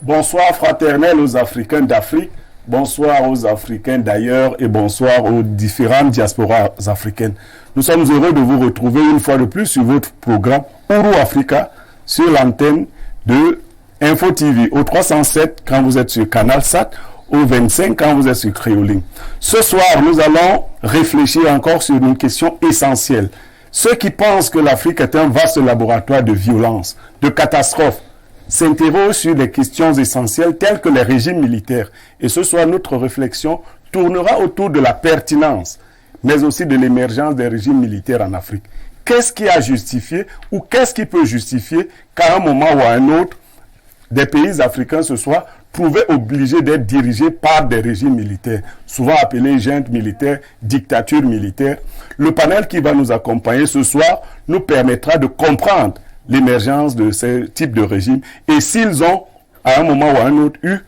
Bonsoir fraternel aux Africains d'Afrique, bonsoir aux Africains d'ailleurs et bonsoir aux différentes diasporas africaines. Nous sommes heureux de vous retrouver une fois de plus sur votre programme Ouro Africa sur l'antenne de Info TV au 307 quand vous êtes sur Canal Sat, au 25 quand vous êtes sur Créoline. Ce soir, nous allons réfléchir encore sur une question essentielle. Ceux qui pensent que l'Afrique est un vaste laboratoire de violence, de catastrophes, s'interrogent sur des questions essentielles telles que les régimes militaires. Et ce soir, notre réflexion tournera autour de la pertinence, mais aussi de l'émergence des régimes militaires en Afrique. Qu'est-ce qui a justifié ou qu'est-ce qui peut justifier qu'à un moment ou à un autre, des pays africains se soient trouvés obligés d'être dirigés par des régimes militaires, souvent appelés juntes militaires, dictatures militaires. Le panel qui va nous accompagner ce soir nous permettra de comprendre l'émergence de ce type de régime et s'ils ont, à un moment ou à un autre, eu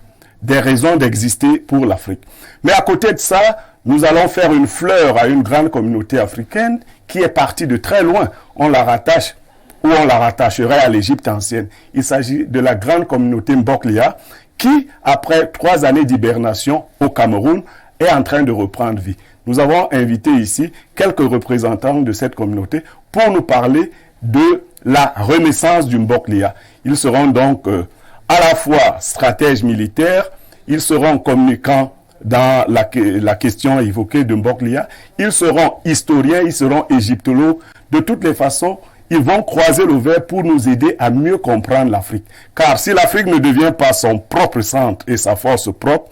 des raisons d'exister pour l'Afrique. Mais à côté de ça, nous allons faire une fleur à une grande communauté africaine qui est partie de très loin. On la rattache ou on la rattacherait à l'Égypte ancienne. Il s'agit de la grande communauté Mboklia qui, après 3 années d'hibernation au Cameroun, est en train de reprendre vie. Nous avons invité ici quelques représentants de cette communauté pour nous parler de la renaissance du Mboklia. Ils seront donc à la fois stratèges militaires, ils seront communicants dans la question évoquée de Mboklia, ils seront historiens, ils seront égyptologues. De toutes les façons, ils vont croiser le verre pour nous aider à mieux comprendre l'Afrique. Car si l'Afrique ne devient pas son propre centre et sa force propre,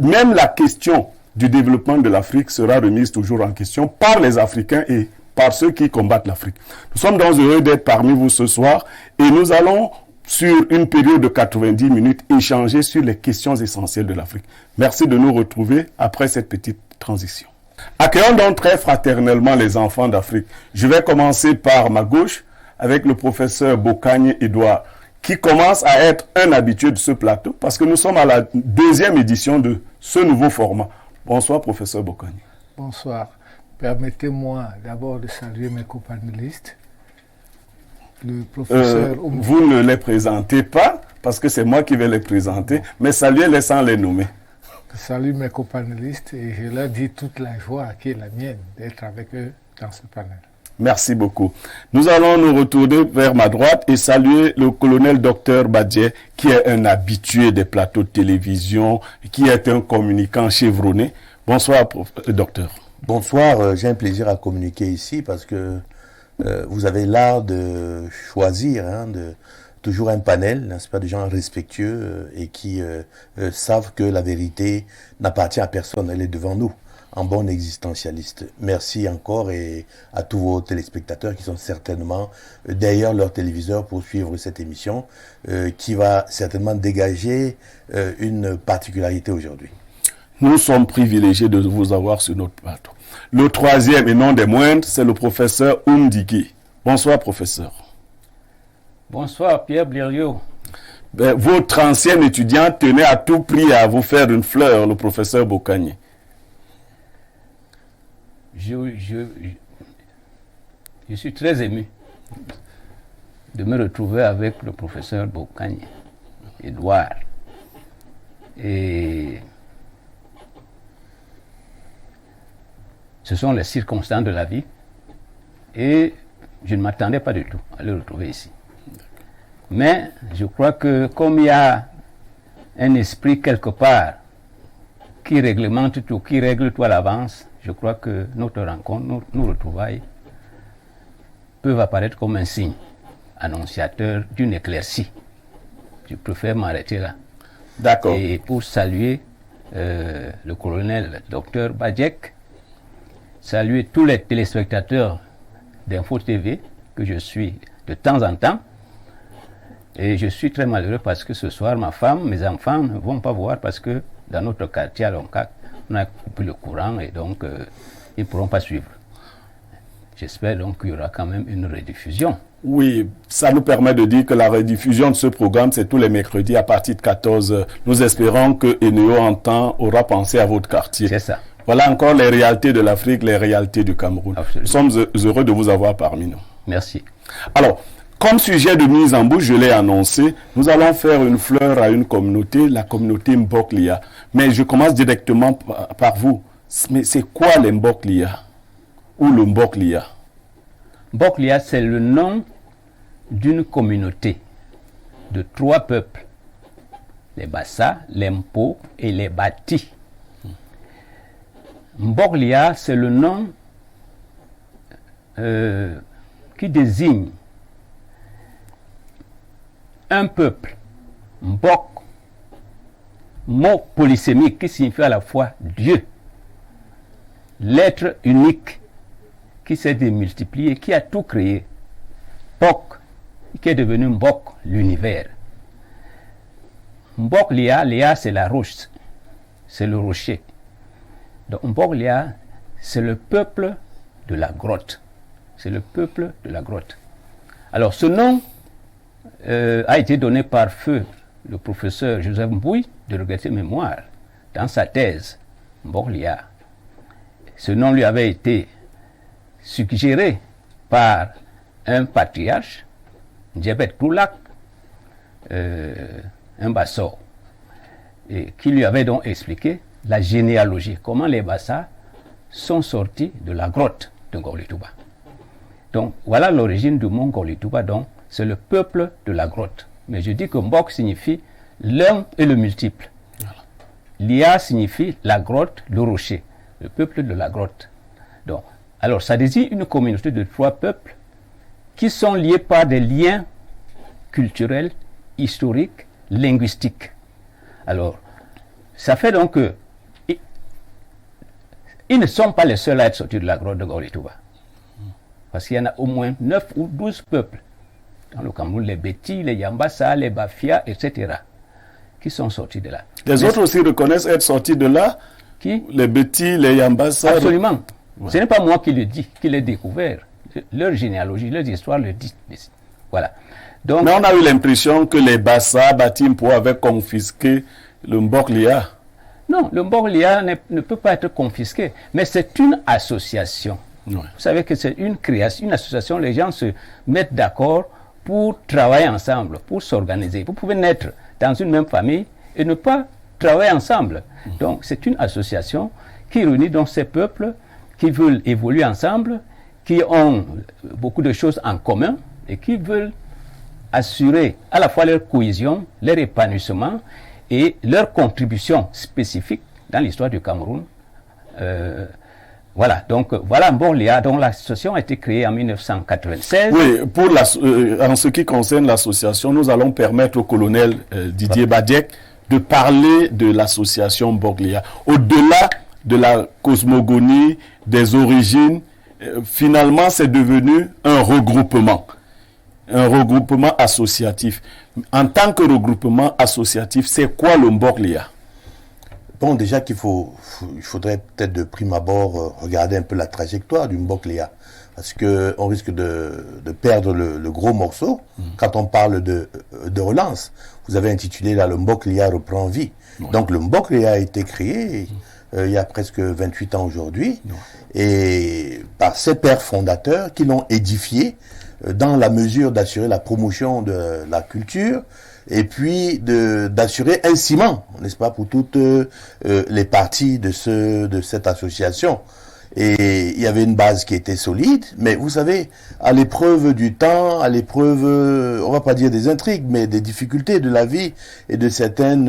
même la question du développement de l'Afrique sera remise toujours en question par les Africains et par ceux qui combattent l'Afrique. Nous sommes donc heureux d'être parmi vous ce soir et nous allons, sur une période de 90 minutes, échanger sur les questions essentielles de l'Afrique. Merci de nous retrouver après cette petite transition. Accueillons donc très fraternellement les enfants d'Afrique. Je vais commencer par ma gauche avec le professeur Bokagne Edouard, qui commence à être un habitué de ce plateau parce que nous sommes à la 2e édition de ce nouveau format. Bonsoir, professeur Bokagne. Bonsoir. Permettez-moi d'abord de saluer mes companélistes. Le professeur... vous ne les présentez pas, parce que c'est moi qui vais les présenter, mais saluez-les sans les nommer. Je salue mes companélistes et je leur dis toute la joie qui est la mienne d'être avec eux dans ce panel. Merci beaucoup. Nous allons nous retourner vers ma droite et saluer le colonel Dr Badje, qui est un habitué des plateaux de télévision, qui est un communicant chevronné. Bonsoir, docteur. Bonsoir, j'ai un plaisir à communiquer ici parce que vous avez l'art de choisir, toujours un panel, n'est-ce pas, de gens respectueux et qui savent que la vérité n'appartient à personne, elle est devant nous, en bon existentialiste. Merci encore et à tous vos téléspectateurs qui sont certainement derrière leur téléviseur pour suivre cette émission qui va certainement dégager une particularité aujourd'hui. Nous sommes privilégiés de vous avoir sur notre plateau. Le troisième et non des moindres, c'est le professeur Oumdiki. Bonsoir, professeur. Bonsoir, Pierre Blériot. Votre ancien étudiant tenait à tout prix à vous faire une fleur, le professeur Bokagne. Je suis très ému de me retrouver avec le professeur Bokagne, Edouard. Et ce sont les circonstances de la vie et je ne m'attendais pas du tout à le retrouver ici. Mais je crois que comme il y a un esprit quelque part qui réglemente tout, qui règle tout à l'avance, je crois que notre rencontre, nos retrouvailles peuvent apparaître comme un signe annonciateur d'une éclaircie. Je préfère m'arrêter là. D'accord. Et pour saluer le colonel Dr Badjek, saluer tous les téléspectateurs d'Info TV que je suis de temps en temps. Et je suis très malheureux parce que ce soir, ma femme, mes enfants ne vont pas voir parce que dans notre quartier à Loncac, on a coupé le courant et donc ils ne pourront pas suivre. J'espère donc qu'il y aura quand même une rediffusion. Oui, ça nous permet de dire que la rediffusion de ce programme, c'est tous les mercredis à partir de 14h. Nous espérons que Eneo en temps aura pensé à votre quartier. C'est ça. Voilà encore les réalités de l'Afrique, les réalités du Cameroun. Absolument. Nous sommes heureux de vous avoir parmi nous. Merci. Alors, Comme sujet de mise en bouche, je l'ai annoncé, nous allons faire une fleur à une communauté, la communauté Mbok-Lia. Mais je commence directement par vous. Mais c'est quoi les Mbok-Lia ou le Mbok-Lia? Mbok-Lia, c'est le nom d'une communauté de 3 peuples. Les Bassa, les Mpo et les Bati. Mbok-Lia, c'est le nom qui désigne un peuple, Mbok, mot polysémique qui signifie à la fois Dieu, l'être unique qui s'est démultiplié, qui a tout créé, Bok, qui est devenu Mbok, l'univers. Mbok Lia, Lia c'est la roche, c'est le rocher. Donc Mbok Lia, c'est le peuple de la grotte. C'est le peuple de la grotte. Alors ce nom a été donné par feu le professeur Joseph Mbouy de regretter mémoire dans sa thèse Mbok Lia. Ce nom lui avait été suggéré par un patriarche, Djebet Poulak, un Basso, et qui lui avait donc expliqué la généalogie, comment les Bassa sont sortis de la grotte de Ngor-Lituba. Donc voilà l'origine du mot Ngor-Lituba, donc c'est le peuple de la grotte. Mais je dis que Mbok signifie l'un et le multiple. Voilà. Lia signifie la grotte, le rocher, le peuple de la grotte. Donc, alors ça désigne une communauté de 3 peuples qui sont liés par des liens culturels, historiques, linguistiques. Alors, ça fait donc que ils ne sont pas les seuls à être sortis de la grotte de Ngor-Lituba. Parce qu'il y en a au moins 9 ou 12 peuples dans le Cameroun, les Beti, les Yambassa, les Bafia, etc., qui sont sortis de là. Les autres aussi reconnaissent être sortis de là. Qui? Les Beti, les Yambassa. Absolument. Ouais. Ce n'est pas moi qui le dis, qui l'ai découvert. Leur généalogie, leur histoire le dit. Voilà. Donc, mais on a eu l'impression que les Bassa, Batimpo avaient confisqué le Mbok Lia. Non, le Mbok Lia ne peut pas être confisqué, mais c'est une association. Ouais. Vous savez que c'est une création, une association, les gens se mettent d'accord pour travailler ensemble, pour s'organiser. Vous pouvez naître dans une même famille et ne pas travailler ensemble. Donc c'est une association qui réunit donc ces peuples qui veulent évoluer ensemble, qui ont beaucoup de choses en commun et qui veulent assurer à la fois leur cohésion, leur épanouissement et leur contribution spécifique dans l'histoire du Cameroun. Voilà, donc voilà Mbok Lia, dont l'association a été créée en 1996. Oui, pour en ce qui concerne l'association, nous allons permettre au colonel Didier Badiek de parler de l'association Mbok Lia. Au-delà de la cosmogonie, des origines, finalement c'est devenu un regroupement associatif. En tant que regroupement associatif, c'est quoi le Mbok Lia? Bon, déjà il faudrait peut-être de prime abord regarder un peu la trajectoire du Mbok Lia, parce qu'on risque de perdre le gros morceau quand on parle de relance. Vous avez intitulé là, le Mbok Lia reprend vie. Ouais. Donc le Mbok Lia a été créé il y a presque 28 ans aujourd'hui, et par ses pères fondateurs qui l'ont édifié dans la mesure d'assurer la promotion de la culture, et puis d'assurer un ciment, n'est-ce pas, pour toutes les parties de cette association. Et il y avait une base qui était solide, mais vous savez, à l'épreuve du temps, à l'épreuve, on va pas dire des intrigues, mais des difficultés de la vie et de certaines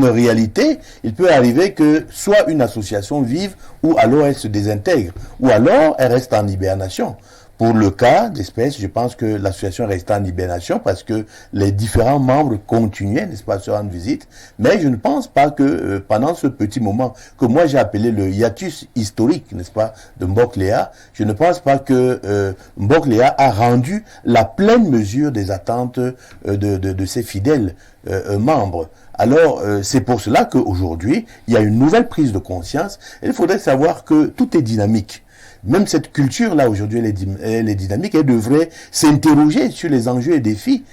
réalités, il peut arriver que soit une association vive, ou alors elle se désintègre, ou alors elle reste en hibernation. Pour le cas d'espèce, je pense que l'association reste en hibernation parce que les différents membres continuaient, n'est-ce pas, à se rendre visite. Mais je ne pense pas que pendant ce petit moment que moi j'ai appelé le hiatus historique, n'est-ce pas, de Mbok Lia, je ne pense pas que Mbok Lia a rendu la pleine mesure des attentes de ses fidèles membres. Alors, c'est pour cela qu'aujourd'hui, il y a une nouvelle prise de conscience. Et il faudrait savoir que tout est dynamique. même cette culture-là, aujourd'hui, elle est dynamique, elle devrait s'interroger sur les enjeux et défis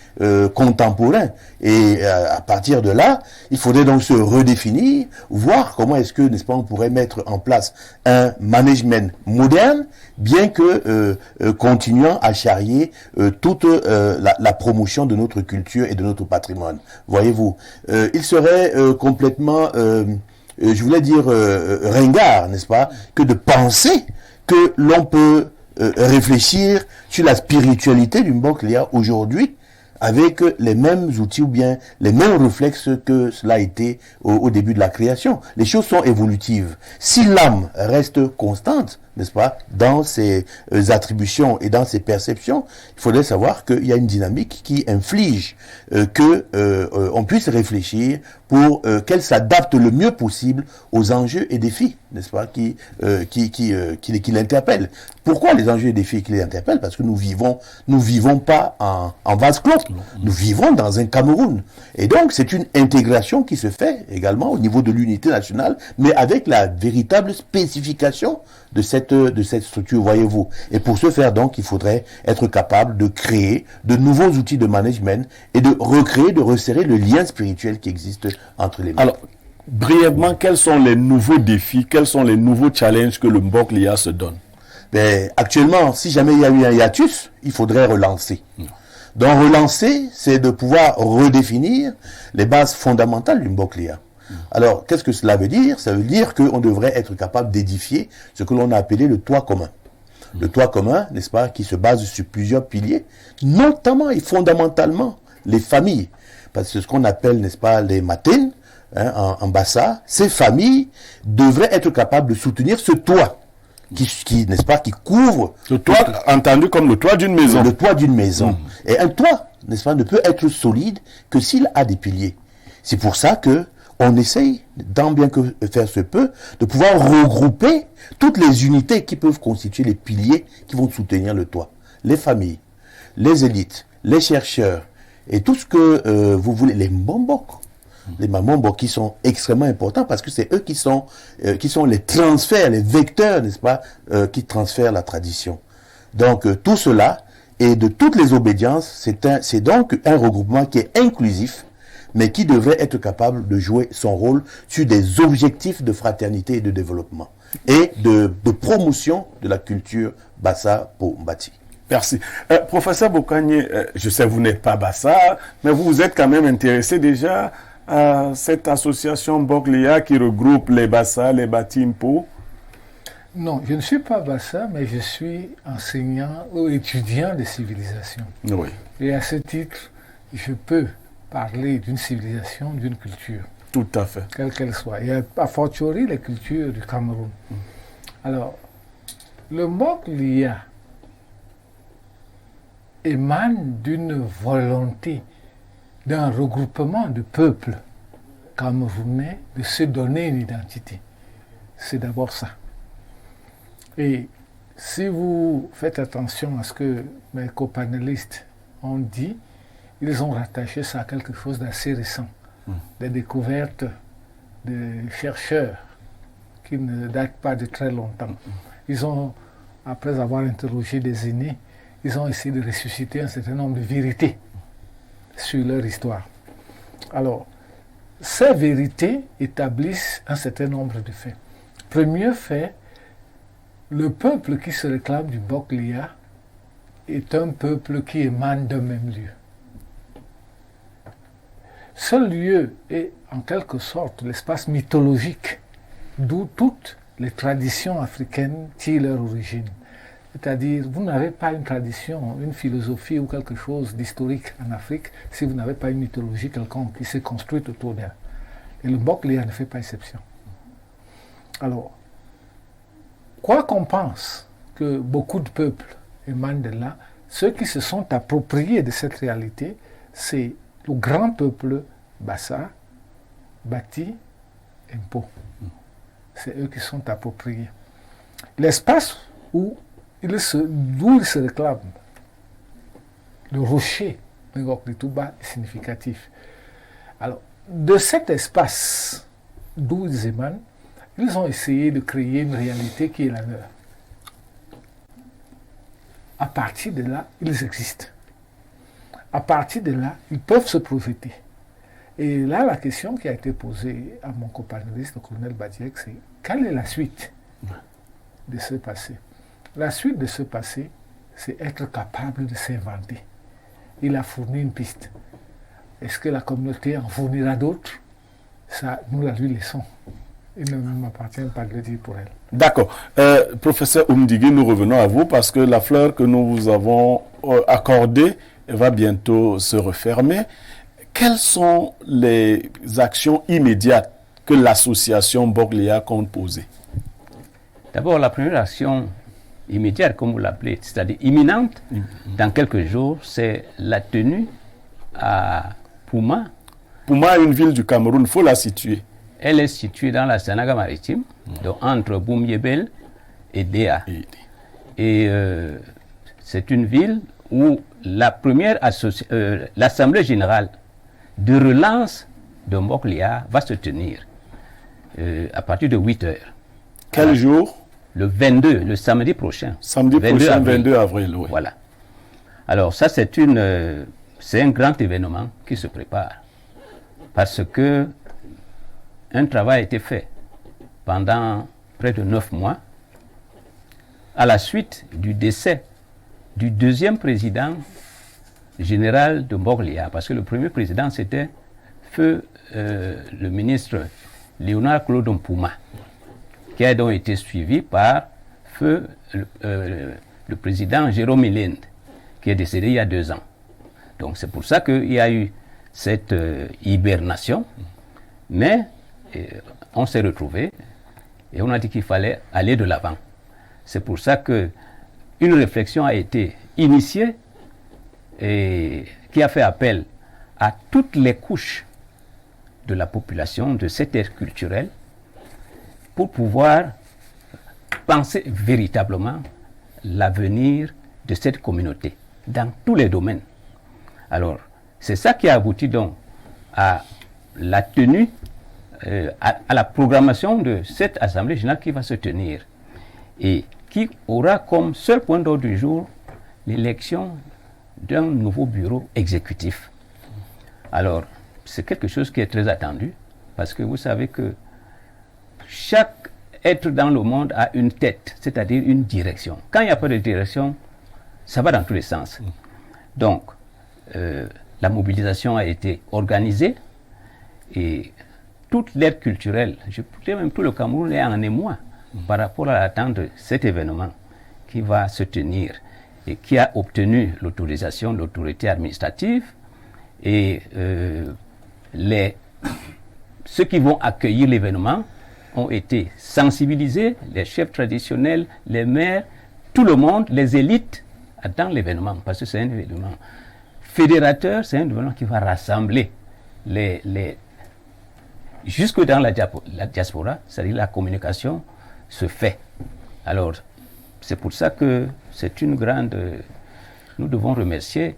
contemporains. Et à partir de là, il faudrait donc se redéfinir, voir comment est-ce que, n'est-ce pas, on pourrait mettre en place un management moderne, bien que continuant à charrier toute la promotion de notre culture et de notre patrimoine. Voyez-vous, il serait complètement, je voulais dire, ringard, n'est-ce pas, que de penser que l'on peut réfléchir sur la spiritualité du Mbok Lia aujourd'hui avec les mêmes outils ou bien les mêmes réflexes que cela a été au début de la création. Les choses sont évolutives. Si l'âme reste constante, n'est-ce pas, dans ses attributions et dans ses perceptions, il faudrait savoir qu'il y a une dynamique qui inflige on puisse réfléchir pour qu'elle s'adapte le mieux possible aux enjeux et défis, n'est-ce pas, qui l'interpellent. Pourquoi les enjeux et défis qui l'interpellent? Parce que nous vivons pas en vase clos. Nous vivons dans un Cameroun. Et donc, c'est une intégration qui se fait également au niveau de l'unité nationale, mais avec la véritable spécification de cette structure, voyez-vous. Et pour ce faire, donc, il faudrait être capable de créer de nouveaux outils de management et de recréer, de resserrer le lien spirituel qui existe entre les membres. Alors, brièvement, quels sont les nouveaux défis, quels sont les nouveaux challenges que le Mbok Lia se donne? Actuellement, si jamais il y a eu un hiatus, il faudrait relancer. Donc, relancer, c'est de pouvoir redéfinir les bases fondamentales du Mbok Lia. Alors, qu'est-ce que cela veut dire? Ça veut dire qu'on devrait être capable d'édifier ce que l'on a appelé le toit commun. Le toit commun, n'est-ce pas, qui se base sur plusieurs piliers, notamment et fondamentalement les familles. Parce que ce qu'on appelle, n'est-ce pas, les matines, en Bassa, ces familles devraient être capables de soutenir ce toit qui n'est-ce pas, qui couvre... Le toit, entendu comme le toit d'une maison. Le toit d'une maison. Et un toit, n'est-ce pas, ne peut être solide que s'il a des piliers. C'est pour ça que on essaye, tant bien que faire se peut, de pouvoir regrouper toutes les unités qui peuvent constituer les piliers qui vont soutenir le toit. Les familles, les élites, les chercheurs, et tout ce que vous voulez, les Mbok. Les Mbok qui sont extrêmement importants parce que c'est eux qui sont les transferts, les vecteurs, n'est-ce pas, qui transfèrent la tradition. Donc tout cela, et de toutes les obédiences, c'est donc un regroupement qui est inclusif, mais qui devrait être capable de jouer son rôle sur des objectifs de fraternité et de développement, et de promotion de la culture Bassa pour Mbati. Merci. Professeur Bokanye, je sais que vous n'êtes pas Bassa, mais vous vous êtes quand même intéressé déjà à cette association Mbok Lia qui regroupe les Bassa, les Bati Mpo. Non, je ne suis pas Bassa, mais je suis enseignant ou étudiant de civilisation. Oui. Et à ce titre, je peux parler d'une civilisation, d'une culture. Tout à fait. Quelle qu'elle soit. Et a fortiori les cultures du Cameroun. Alors, le Mbok Lia émane d'une volonté, d'un regroupement de peuples camerounais de se donner une identité. C'est d'abord ça. Et si vous faites attention à ce que mes copanélistes ont dit, ils ont rattaché ça à quelque chose d'assez récent, des découvertes de chercheurs qui ne datent pas de très longtemps. Ils ont, après avoir interrogé des aînés, ils ont essayé de ressusciter un certain nombre de vérités sur leur histoire. Alors, ces vérités établissent un certain nombre de faits. Premier fait, le peuple qui se réclame du Mbok Lia est un peuple qui émane d'un même lieu. Ce lieu est en quelque sorte l'espace mythologique d'où toutes les traditions africaines tirent leur origine. C'est-à-dire, vous n'avez pas une tradition, une philosophie ou quelque chose d'historique en Afrique si vous n'avez pas une mythologie quelconque qui s'est construite autour d'elle. Et le Mbok Lia ne fait pas exception. Alors, quoi qu'on pense que beaucoup de peuples émanent de là, ceux qui se sont appropriés de cette réalité, c'est le grand peuple Bassa, Bati et Mpo. C'est eux qui sont appropriés. L'espace d'où ils se réclament, le rocher Ngok de Touba est significatif. Alors, de cet espace d'où ils émanent, ils ont essayé de créer une réalité qui est la leur. à partir de là, ils existent. À partir de là, ils peuvent se projeter. Et là, la question qui a été posée à mon copanéliste, le colonel Badiek, c'est quelle est la suite de ce passé? La suite de ce passé, c'est être capable de s'inventer. Il a fourni une piste. Est-ce que la communauté en fournira d'autres? Ça, nous la lui laissons. Il ne m'appartient pas de le dire pour elle. D'accord. Professeur Oumdigui, nous revenons à vous parce que la fleur que nous vous avons accordée va bientôt se refermer. Quelles sont les actions immédiates que l'association Mbok-Léa compte poser? D'abord, la première action immédiate, comme vous l'appelez, c'est-à-dire imminente, dans quelques jours, c'est la tenue à Pouma. Pouma est une ville du Cameroun, il faut la situer. Elle est située dans la Sanaga maritime, donc entre Boum-Yébel et Déa. Et c'est une ville où la première l'Assemblée générale de relance de Mbok-Léa va se tenir à partir de 8 heures. Quel jour? Le 22, le samedi prochain. Samedi 22 avril, oui. Voilà. Alors ça, c'est un grand événement qui se prépare. Parce que un travail a été fait pendant près de 9 mois à la suite du décès du deuxième président général de Mbok-Léa. Parce que le premier président, c'était feu le ministre Léonard Claude Mpouma, qui a donc été suivi par feu le président Jérôme Milinde, qui est décédé il y a 2 ans. Donc c'est pour ça qu'il y a eu cette hibernation, mais on s'est retrouvés et on a dit qu'il fallait aller de l'avant. C'est pour ça qu'une réflexion a été initiée et qui a fait appel à toutes les couches de la population, de cette ère culturelle, pour pouvoir penser véritablement l'avenir de cette communauté dans tous les domaines. Alors, c'est ça qui a abouti donc à la tenue, à la programmation de cette Assemblée générale qui va se tenir et qui aura comme seul point d'ordre du jour l'élection d'un nouveau bureau exécutif. Alors, c'est quelque chose qui est très attendu parce que vous savez que chaque être dans le monde a une tête, c'est-à-dire une direction. Quand il n'y a pas de direction, ça va dans tous les sens. Donc, la mobilisation a été organisée et toute l'ère culturelle, je dirais même tout le Cameroun est en émoi par rapport à l'attente de cet événement qui va se tenir et qui a obtenu l'autorisation de l'autorité administrative et ceux qui vont accueillir l'événement ont été sensibilisés, les chefs traditionnels, les maires, tout le monde, les élites attendent l'événement parce que c'est un événement fédérateur, c'est un événement qui va rassembler jusque dans la diaspora, c'est-à-dire la communication se fait. Alors, c'est pour ça que c'est une grande... Nous devons remercier,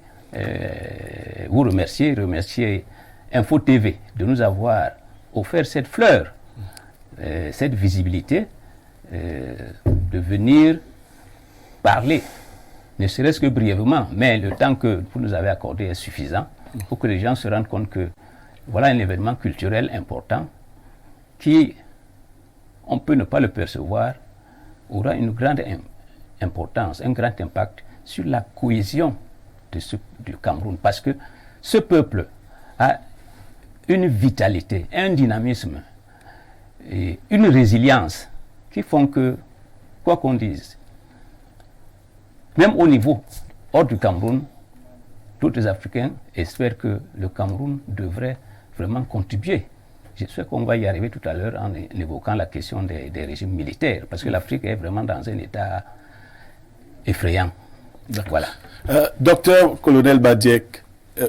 remercier Info TV de nous avoir offert cette fleur, cette visibilité, de venir parler, ne serait-ce que brièvement, mais le temps que vous nous avez accordé est suffisant pour que les gens se rendent compte que voilà un événement culturel important qui, on peut ne pas le percevoir, aura une grande importance, un grand impact sur la cohésion du Cameroun. Parce que ce peuple a une vitalité, un dynamisme et une résilience qui font que, quoi qu'on dise, même au niveau hors du Cameroun, d'autres Africains espèrent que le Cameroun devrait vraiment contribuer. J'espère qu'on va y arriver tout à l'heure en évoquant la question des régimes militaires, parce que l'Afrique est vraiment dans un état effrayant. Voilà. Docteur Colonel Badiek,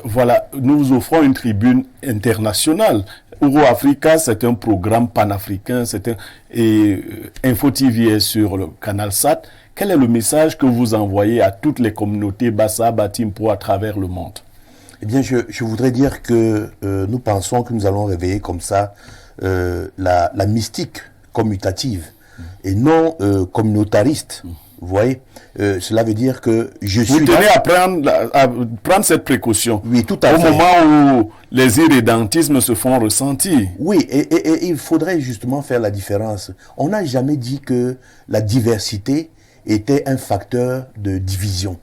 voilà, nous vous offrons une tribune internationale. Euro-Africa, c'est un programme panafricain, et Info TV est sur le canal SAT. Quel est le message que vous envoyez à toutes les communautés Bassa, Batimpo à travers le monde? Eh bien, je voudrais dire que nous pensons que nous allons réveiller comme ça la mystique commutative et non communautariste. Vous voyez, cela veut dire que Vous tenez à prendre cette précaution. Oui, tout à fait. Au moment où les irrédentismes se font ressentir. Oui, et il faudrait justement faire la différence. On n'a jamais dit que la diversité était un facteur de division.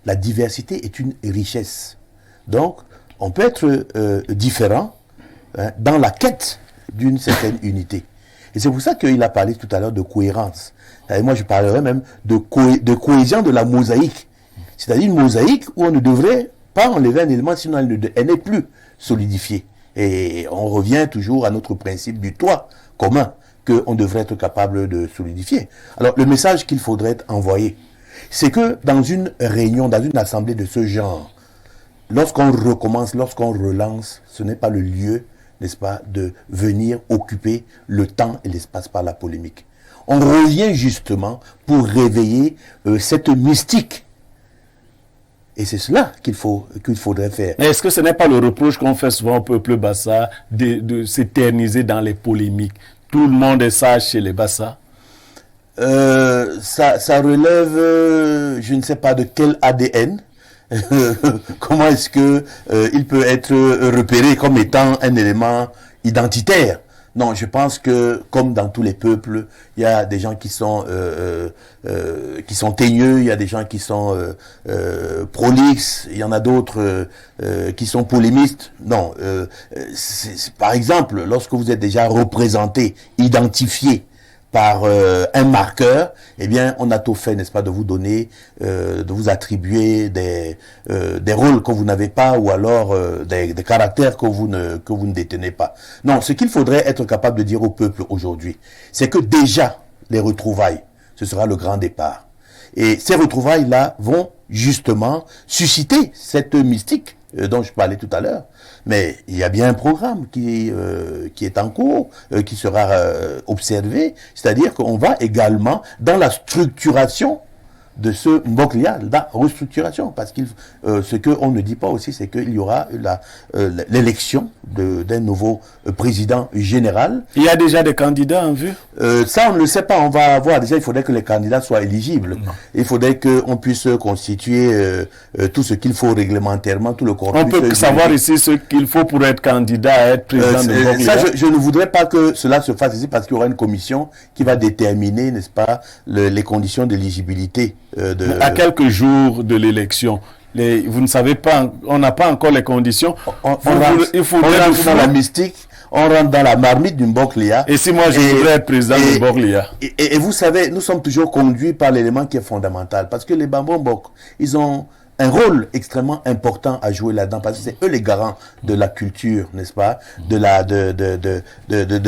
La diversité est une richesse. Donc, on peut être différent dans la quête d'une certaine unité. Et c'est pour ça qu'il a parlé tout à l'heure de cohérence. Et moi, je parlerais même de cohésion de la mosaïque. C'est-à-dire une mosaïque où on ne devrait pas enlever un élément, sinon elle n'est plus solidifiée. Et on revient toujours à notre principe du toit commun qu'on devrait être capable de solidifier. Alors, le message qu'il faudrait envoyer, c'est que dans une réunion, dans une assemblée de ce genre, lorsqu'on recommence, lorsqu'on relance, ce n'est pas le lieu, n'est-ce pas, de venir occuper le temps et l'espace par la polémique. On revient justement pour réveiller cette mystique. Et c'est cela qu'il faudrait faire. Mais est-ce que ce n'est pas le reproche qu'on fait souvent au peuple Bassa de s'éterniser dans les polémiques? Tout le monde est sage chez les Bassa. Ça relève, je ne sais pas de quel ADN. Comment est-ce que il peut être repéré comme étant un élément identitaire? Non, je pense que comme dans tous les peuples, il y a des gens qui sont teigneux, il y a des gens qui sont prolixes, il y en a d'autres qui sont polémistes. Non, par exemple, lorsque vous êtes déjà représenté, identifié par un marqueur, eh bien, on a tout fait, n'est-ce pas, de vous donner, de vous attribuer des rôles que vous n'avez pas, ou alors des caractères que vous ne détenez pas. Non, ce qu'il faudrait être capable de dire au peuple aujourd'hui, c'est que déjà, les retrouvailles, ce sera le grand départ. Et ces retrouvailles-là vont justement susciter cette mystique dont je parlais tout à l'heure. Mais il y a bien un programme qui est en cours, qui sera observé, c'est-à-dire qu'on va également dans la structuration de ce Mboklia, la restructuration, parce que ce qu'on ne dit pas aussi, c'est qu'il y aura l'élection d'un nouveau président général. Il y a déjà des candidats en vue? Ça, on ne le sait pas, on va voir. Déjà, il faudrait que les candidats soient éligibles. Non. Il faudrait qu'on puisse constituer tout ce qu'il faut réglementairement, tout le corpus. On peut savoir ici ce qu'il faut pour être candidat à être président de Mboklia. Ça, je ne voudrais pas que cela se fasse ici, parce qu'il y aura une commission qui va déterminer, n'est-ce pas, les conditions d'éligibilité. À quelques jours de l'élection, vous ne savez pas, on n'a pas encore les conditions. On rentre dans la mystique, on rentre dans la marmite du Mboklia. Et si moi je voudrais être président du Mboklia? Et vous savez, nous sommes toujours conduits par l'élément qui est fondamental, parce que les Bambambok, ils ont un rôle extrêmement important à jouer là-dedans, parce que c'est eux les garants de la culture, n'est-ce pas, de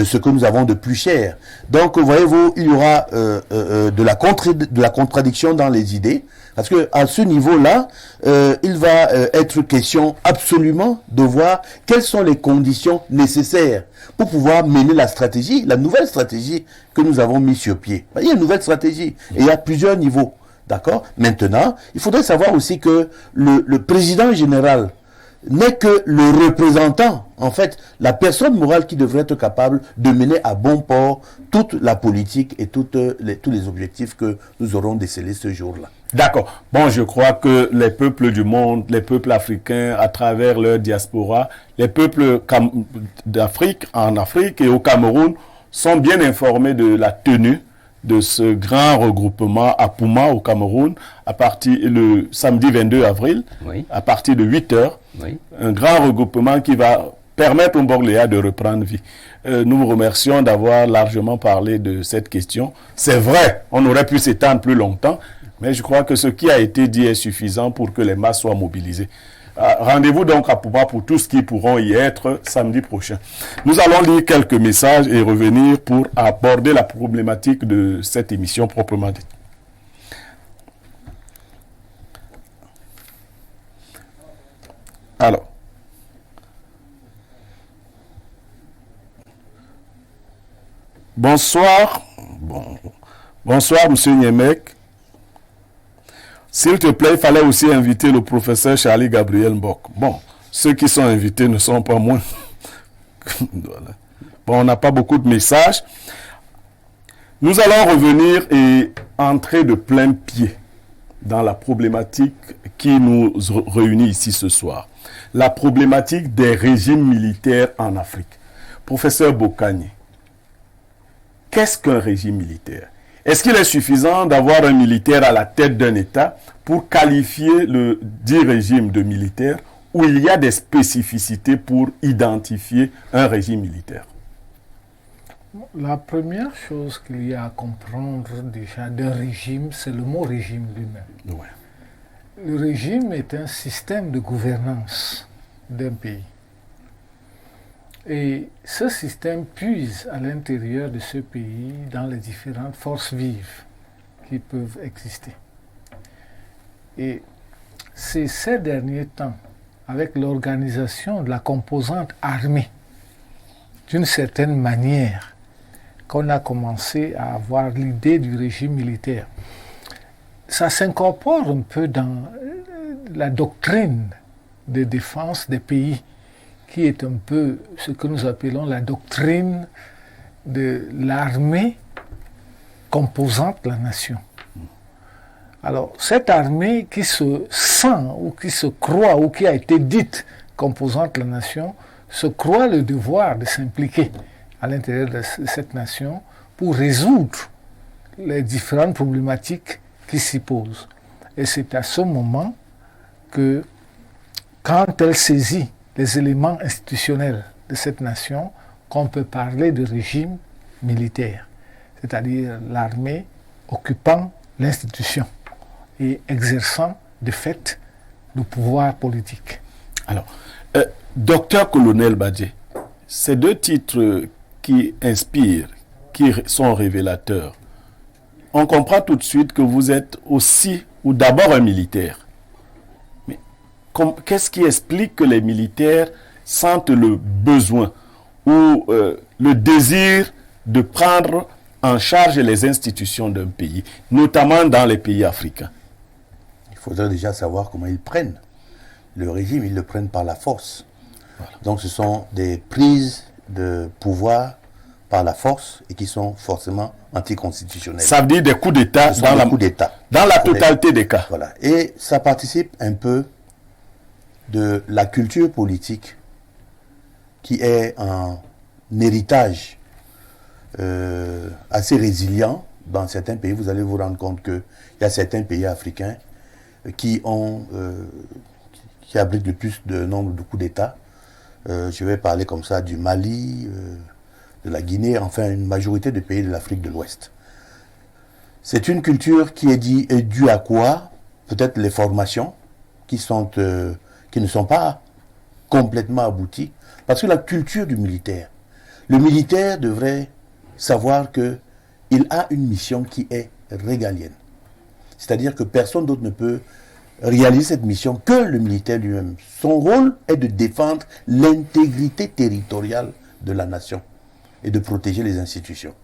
ce que nous avons de plus cher. Donc, voyez-vous, il y aura de la contradiction dans les idées, parce que à ce niveau-là, il va être question absolument de voir quelles sont les conditions nécessaires pour pouvoir mener la stratégie, la nouvelle stratégie que nous avons mise sur pied. Il y a une nouvelle stratégie, et il y a plusieurs niveaux. D'accord? Maintenant, il faudrait savoir aussi que le président général n'est que le représentant, en fait, la personne morale qui devrait être capable de mener à bon port toute la politique et tous les objectifs que nous aurons décelés ce jour-là. D'accord. Bon, je crois que les peuples du monde, les peuples africains, à travers leur diaspora, les peuples d'Afrique, en Afrique et au Cameroun, sont bien informés de la tenue de ce grand regroupement à Pouma au Cameroun le samedi 22 avril, oui, à partir de 8 heures. Oui. Un grand regroupement qui va permettre au Mboklia de reprendre vie. Nous vous remercions d'avoir largement parlé de cette question. C'est vrai, on aurait pu s'étendre plus longtemps, mais je crois que ce qui a été dit est suffisant pour que les masses soient mobilisées. Rendez-vous donc à Pouma pour tous qui pourront y être samedi prochain. Nous allons lire quelques messages et revenir pour aborder la problématique de cette émission proprement dite. Alors, bonsoir, bonsoir Monsieur Niemek. S'il te plaît, il fallait aussi inviter le professeur Charlie Gabriel Mbok. Bon, ceux qui sont invités ne sont pas moins. Voilà. Bon, on n'a pas beaucoup de messages. Nous allons revenir et entrer de plein pied dans la problématique qui nous réunit ici ce soir. La problématique des régimes militaires en Afrique. Professeur Bokani, qu'est-ce qu'un régime militaire? Est-ce qu'il est suffisant d'avoir un militaire à la tête d'un État pour qualifier le dit régime de militaire, ou il y a des spécificités pour identifier un régime militaire? La première chose qu'il y a à comprendre déjà d'un régime, c'est le mot régime lui-même. Ouais. Le régime est un système de gouvernance d'un pays. Et ce système puise à l'intérieur de ce pays dans les différentes forces vives qui peuvent exister. Et c'est ces derniers temps, avec l'organisation de la composante armée, d'une certaine manière, qu'on a commencé à avoir l'idée du régime militaire. Ça s'incorpore un peu dans la doctrine de défense des pays, qui est un peu ce que nous appelons la doctrine de l'armée composante la nation. Alors, cette armée qui se sent ou qui se croit ou qui a été dite composante la nation, se croit le devoir de s'impliquer à l'intérieur de cette nation pour résoudre les différentes problématiques qui s'y posent. Et c'est à ce moment que, quand elle saisit les éléments institutionnels de cette nation, qu'on peut parler de régime militaire, c'est-à-dire l'armée occupant l'institution et exerçant de fait le pouvoir politique. Alors, docteur colonel Badje, ces deux titres qui inspirent, qui sont révélateurs, on comprend tout de suite que vous êtes aussi, ou d'abord un militaire. Mais qu'est-ce qui explique que les militaires sentent le besoin ou le désir de prendre en charge les institutions d'un pays, notamment dans les pays africains? Il faudrait déjà savoir comment ils prennent. Le régime, ils le prennent par la force. Voilà. Donc ce sont des prises de pouvoir par la force et qui sont forcément anticonstitutionnelles. Ça veut dire des coups d'État dans la totalité des cas. Voilà. Et ça participe un peu de la culture politique qui est un héritage assez résilient dans certains pays. Vous allez vous rendre compte qu'il y a certains pays africains qui abritent le plus de nombre de coups d'État. Je vais parler comme ça du Mali, de la Guinée, enfin une majorité de pays de l'Afrique de l'Ouest. C'est une culture qui est due à quoi? Peut-être les formations qui ne sont pas complètement abouties. Parce que la culture du militaire, le militaire devrait savoir qu'il a une mission qui est régalienne. C'est-à-dire que personne d'autre ne peut réaliser cette mission que le militaire lui-même. Son rôle est de défendre l'intégrité territoriale de la nation et de protéger les institutions.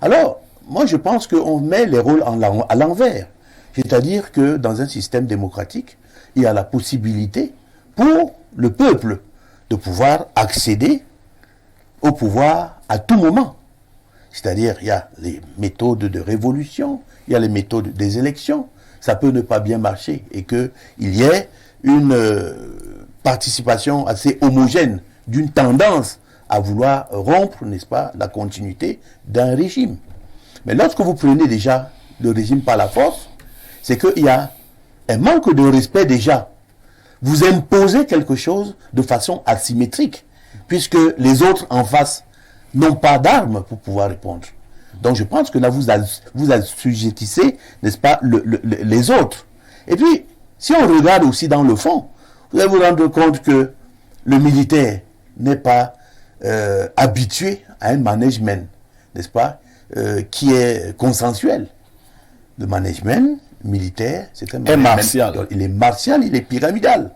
Alors, moi je pense qu'on met les rôles à l'envers. C'est-à-dire que dans un système démocratique, il y a la possibilité pour le peuple de pouvoir accéder au pouvoir à tout moment. C'est-à-dire, il y a les méthodes de révolution, il y a les méthodes des élections. Ça peut ne pas bien marcher et qu'il y ait une participation assez homogène d'une tendance à vouloir rompre, n'est-ce pas, la continuité d'un régime. Mais lorsque vous prenez déjà le régime par la force, c'est qu'il y a un manque de respect déjà. Vous imposez quelque chose de façon asymétrique, puisque les autres en face n'ont pas d'armes pour pouvoir répondre. Donc je pense que là, vous assujettissez, n'est-ce pas, les autres. Et puis, si on regarde aussi dans le fond, vous allez vous rendre compte que le militaire n'est pas habitué à un management, n'est-ce pas, qui est consensuel. Le management militaire, c'est un management martial. Il est martial, il est pyramidal.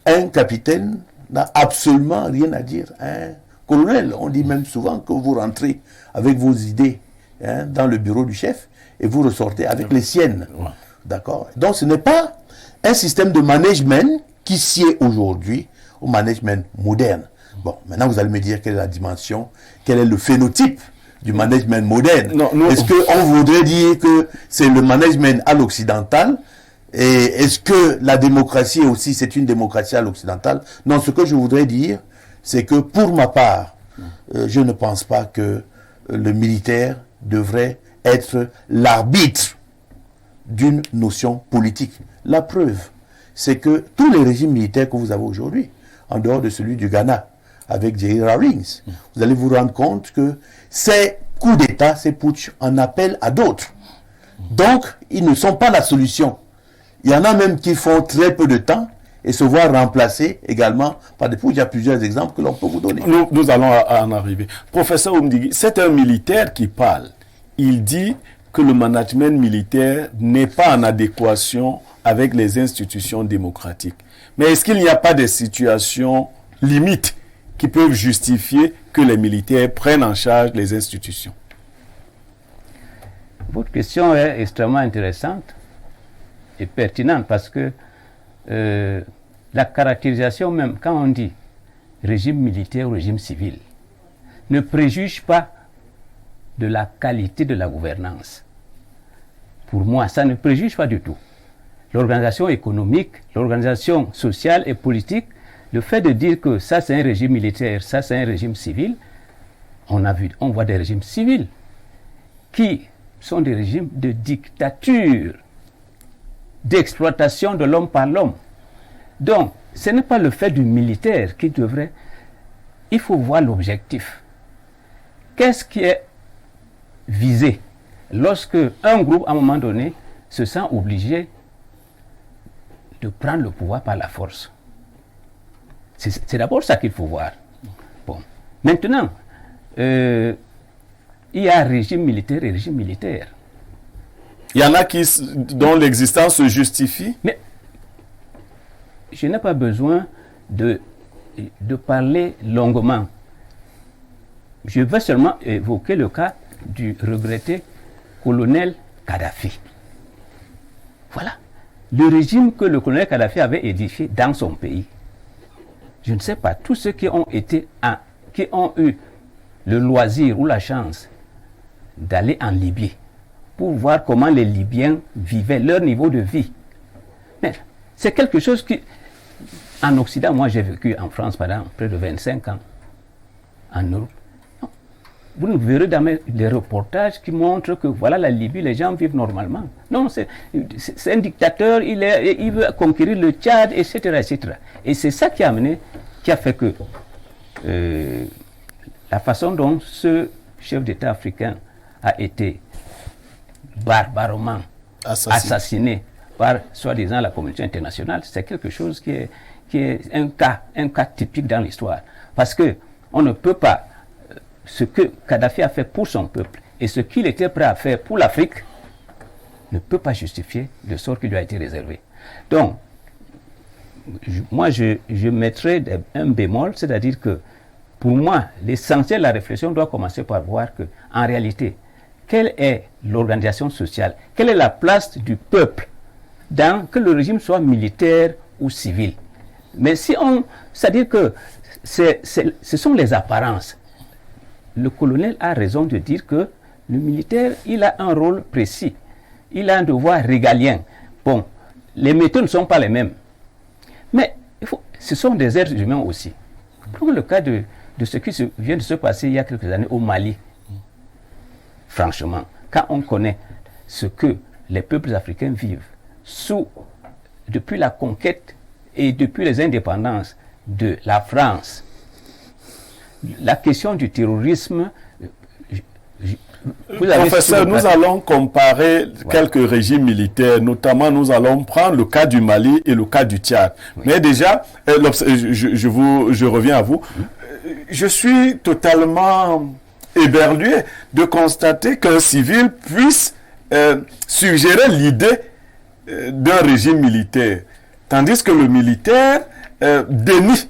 Un capitaine n'a absolument rien à dire. Un colonel, on dit même souvent que vous rentrez avec vos idées dans le bureau du chef et vous ressortez avec les siennes. Ouais. D'accord? Donc ce n'est pas un système de management qui sied aujourd'hui au management moderne. Bon, maintenant vous allez me dire quelle est la dimension, quel est le phénotype du management moderne. Non. Est-ce qu'on voudrait dire que c'est le management à l'occidental? Et est-ce que la démocratie aussi, c'est une démocratie à l'occidental? Non, ce que je voudrais dire, c'est que pour ma part, je ne pense pas que le militaire devrait être l'arbitre d'une notion politique. La preuve, c'est que tous les régimes militaires que vous avez aujourd'hui, en dehors de celui du Ghana, avec Jerry Rawlings, vous allez vous rendre compte que ces coups d'État, ces putsch, en appellent à d'autres. Donc, ils ne sont pas la solution. Il y en a même qui font très peu de temps et se voient remplacés également par des putsch. Il y a plusieurs exemples que l'on peut vous donner. Nous allons en arriver. Professeur Oumdigui, c'est un militaire qui parle. Il dit que le management militaire n'est pas en adéquation avec les institutions démocratiques. Mais est-ce qu'il n'y a pas des situations limites qui peuvent justifier que les militaires prennent en charge les institutions? Votre question est extrêmement intéressante et pertinente parce que la caractérisation même, quand on dit régime militaire ou régime civil, ne préjuge pas de la qualité de la gouvernance. Pour moi, ça ne préjuge pas du tout. L'organisation économique, l'organisation sociale et politique, le fait de dire que ça c'est un régime militaire, ça c'est un régime civil, on voit des régimes civils qui sont des régimes de dictature, d'exploitation de l'homme par l'homme. Donc, ce n'est pas le fait du militaire qui devrait... Il faut voir l'objectif. Qu'est-ce qui est visé lorsque un groupe, à un moment donné, se sent obligé de prendre le pouvoir par la force? C'est d'abord ça qu'il faut voir. Bon. Maintenant, il y a régime militaire et régime militaire. Il y en a dont l'existence se justifie. Mais je n'ai pas besoin de parler longuement. Je veux seulement évoquer le cas du regretté colonel Kadhafi. Voilà. Le régime que le colonel Kadhafi avait édifié dans son pays. Je ne sais pas, tous ceux qui ont eu le loisir ou la chance d'aller en Libye pour voir comment les Libyens vivaient, leur niveau de vie. Mais c'est quelque chose qui, en Occident, moi j'ai vécu en France pendant près de 25 ans, en Europe. Vous ne verrez jamais des reportages qui montrent que voilà la Libye, les gens vivent normalement. Non, c'est un dictateur, il veut conquérir le Tchad, etc., etc. Et c'est ça qui a fait que la façon dont ce chef d'État africain a été barbarousement assassiné par soi-disant la communauté internationale, c'est quelque chose qui est un cas typique dans l'histoire. Parce que on ne peut pas, ce que Kadhafi a fait pour son peuple et ce qu'il était prêt à faire pour l'Afrique ne peut pas justifier le sort qui lui a été réservé. Donc, moi je mettrais un bémol, c'est-à-dire que pour moi, l'essentiel de la réflexion doit commencer par voir que, en réalité, quelle est l'organisation sociale, quelle est la place du peuple dans que le régime soit militaire ou civil. Mais c'est-à-dire que ce sont les apparences. Le colonel a raison de dire que le militaire, il a un rôle précis. Il a un devoir régalien. Bon, les méthodes ne sont pas les mêmes. Mais ce sont des êtres humains aussi. Prenons le cas de ce qui vient de se passer il y a quelques années au Mali. Franchement, quand on connaît ce que les peuples africains vivent depuis la conquête et depuis les indépendances de la France, la question du terrorisme... Professeur, nous allons comparer quelques régimes militaires, notamment nous allons prendre le cas du Mali et le cas du Tchad. Oui. Mais déjà, je reviens à vous. Je suis totalement éberlué de constater qu'un civil puisse suggérer l'idée d'un régime militaire, tandis que le militaire dénie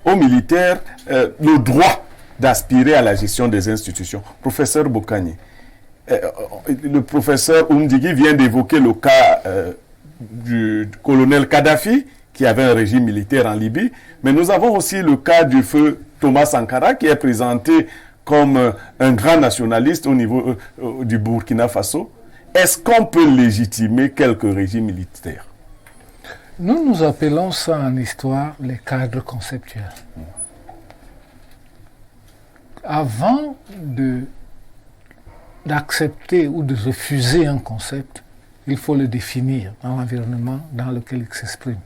aux militaires le droit d'aspirer à la gestion des institutions. Professeur Bokani, le professeur Oumdigui vient d'évoquer le cas du colonel Kadhafi, qui avait un régime militaire en Libye, mais nous avons aussi le cas du feu Thomas Sankara, qui est présenté comme un grand nationaliste au niveau du Burkina Faso, est-ce qu'on peut légitimer quelques régimes militaires? Nous appelons ça en histoire les cadres conceptuels. Avant d'accepter ou de refuser un concept, il faut le définir dans l'environnement dans lequel il s'exprime.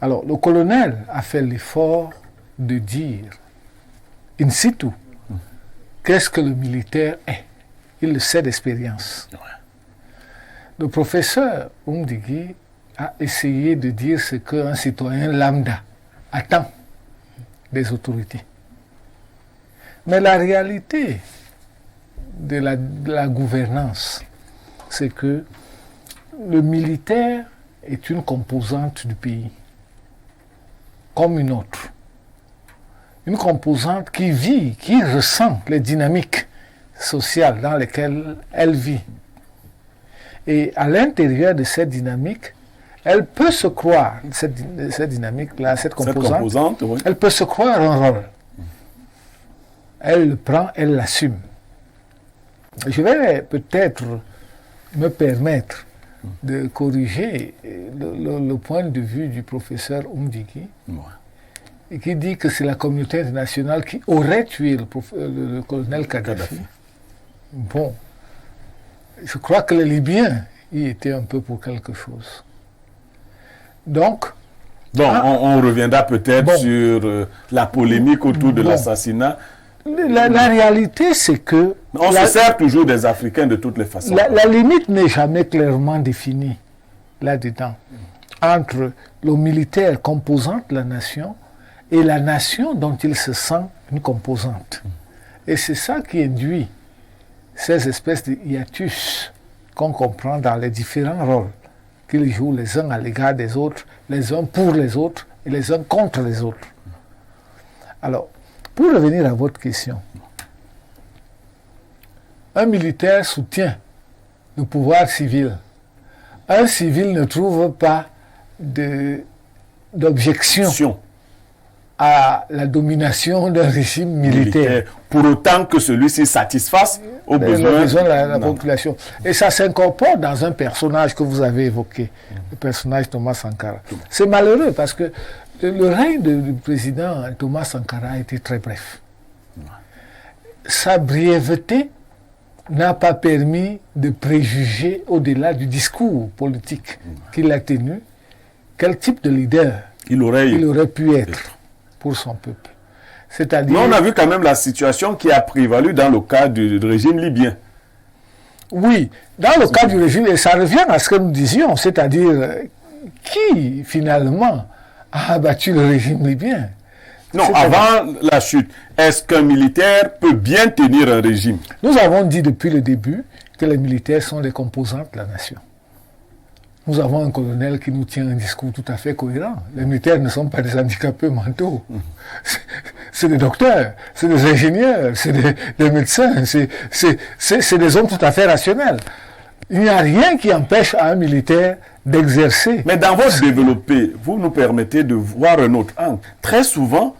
Alors, le colonel a fait l'effort de dire in situ qu'est-ce que le militaire est. Il le sait d'expérience. Le professeur Umdigi a essayé de dire ce qu'un citoyen lambda attend des autorités. Mais la réalité de la gouvernance, c'est que le militaire est une composante du pays, comme une autre. Une composante qui vit, qui ressent les dynamiques sociales dans lesquelles elle vit. Et à l'intérieur de cette dynamique, elle peut se croire, cette dynamique-là, cette composante oui. Elle peut se croire un rôle. Elle le prend, elle l'assume. Je vais peut-être me permettre de corriger le point de vue du professeur Umdigi, et qui dit que c'est la communauté internationale qui aurait tué le colonel Kadhafi. Bon, je crois que les Libyens y étaient un peu pour quelque chose. Donc, on reviendra peut-être sur la polémique autour de l'assassinat. La réalité, c'est que... On se sert toujours des Africains de toutes les façons. La limite n'est jamais clairement définie là-dedans entre le militaire composante de la nation et la nation dont il se sent une composante. Et c'est ça qui induit ces espèces de hiatus qu'on comprend dans les différents rôles qu'ils jouent les uns à l'égard des autres, les uns pour les autres et les uns contre les autres. Alors, pour revenir à votre question, un militaire soutient le pouvoir civil. Un civil ne trouve pas d'objection à la domination d'un régime militaire. Pour autant que celui-ci satisfasse aux besoins de la population. Et ça s'incorpore dans un personnage que vous avez évoqué, le personnage Thomas Sankara. C'est malheureux parce que le règne du président Thomas Sankara a été très bref. Sa brièveté n'a pas permis de préjuger, au-delà du discours politique qu'il a tenu, quel type de leader il aurait pu être pour son peuple. C'est-à-dire... Mais on a vu quand même la situation qui a prévalu dans le cas du régime libyen. Oui, dans le cas du régime, et ça revient à ce que nous disions, c'est-à-dire qui finalement a abattu le régime libyen. Non, avant la chute, est-ce qu'un militaire peut bien tenir un régime? Nous avons dit depuis le début que les militaires sont des composantes de la nation. Nous avons un colonel qui nous tient un discours tout à fait cohérent. Les militaires ne sont pas des handicapés mentaux. C'est des docteurs, c'est des ingénieurs, c'est des médecins, c'est des hommes tout à fait rationnels. Il n'y a rien qui empêche à un militaire d'exercer. Mais dans votre développé, vous nous permettez de voir un autre angle. Très souvent,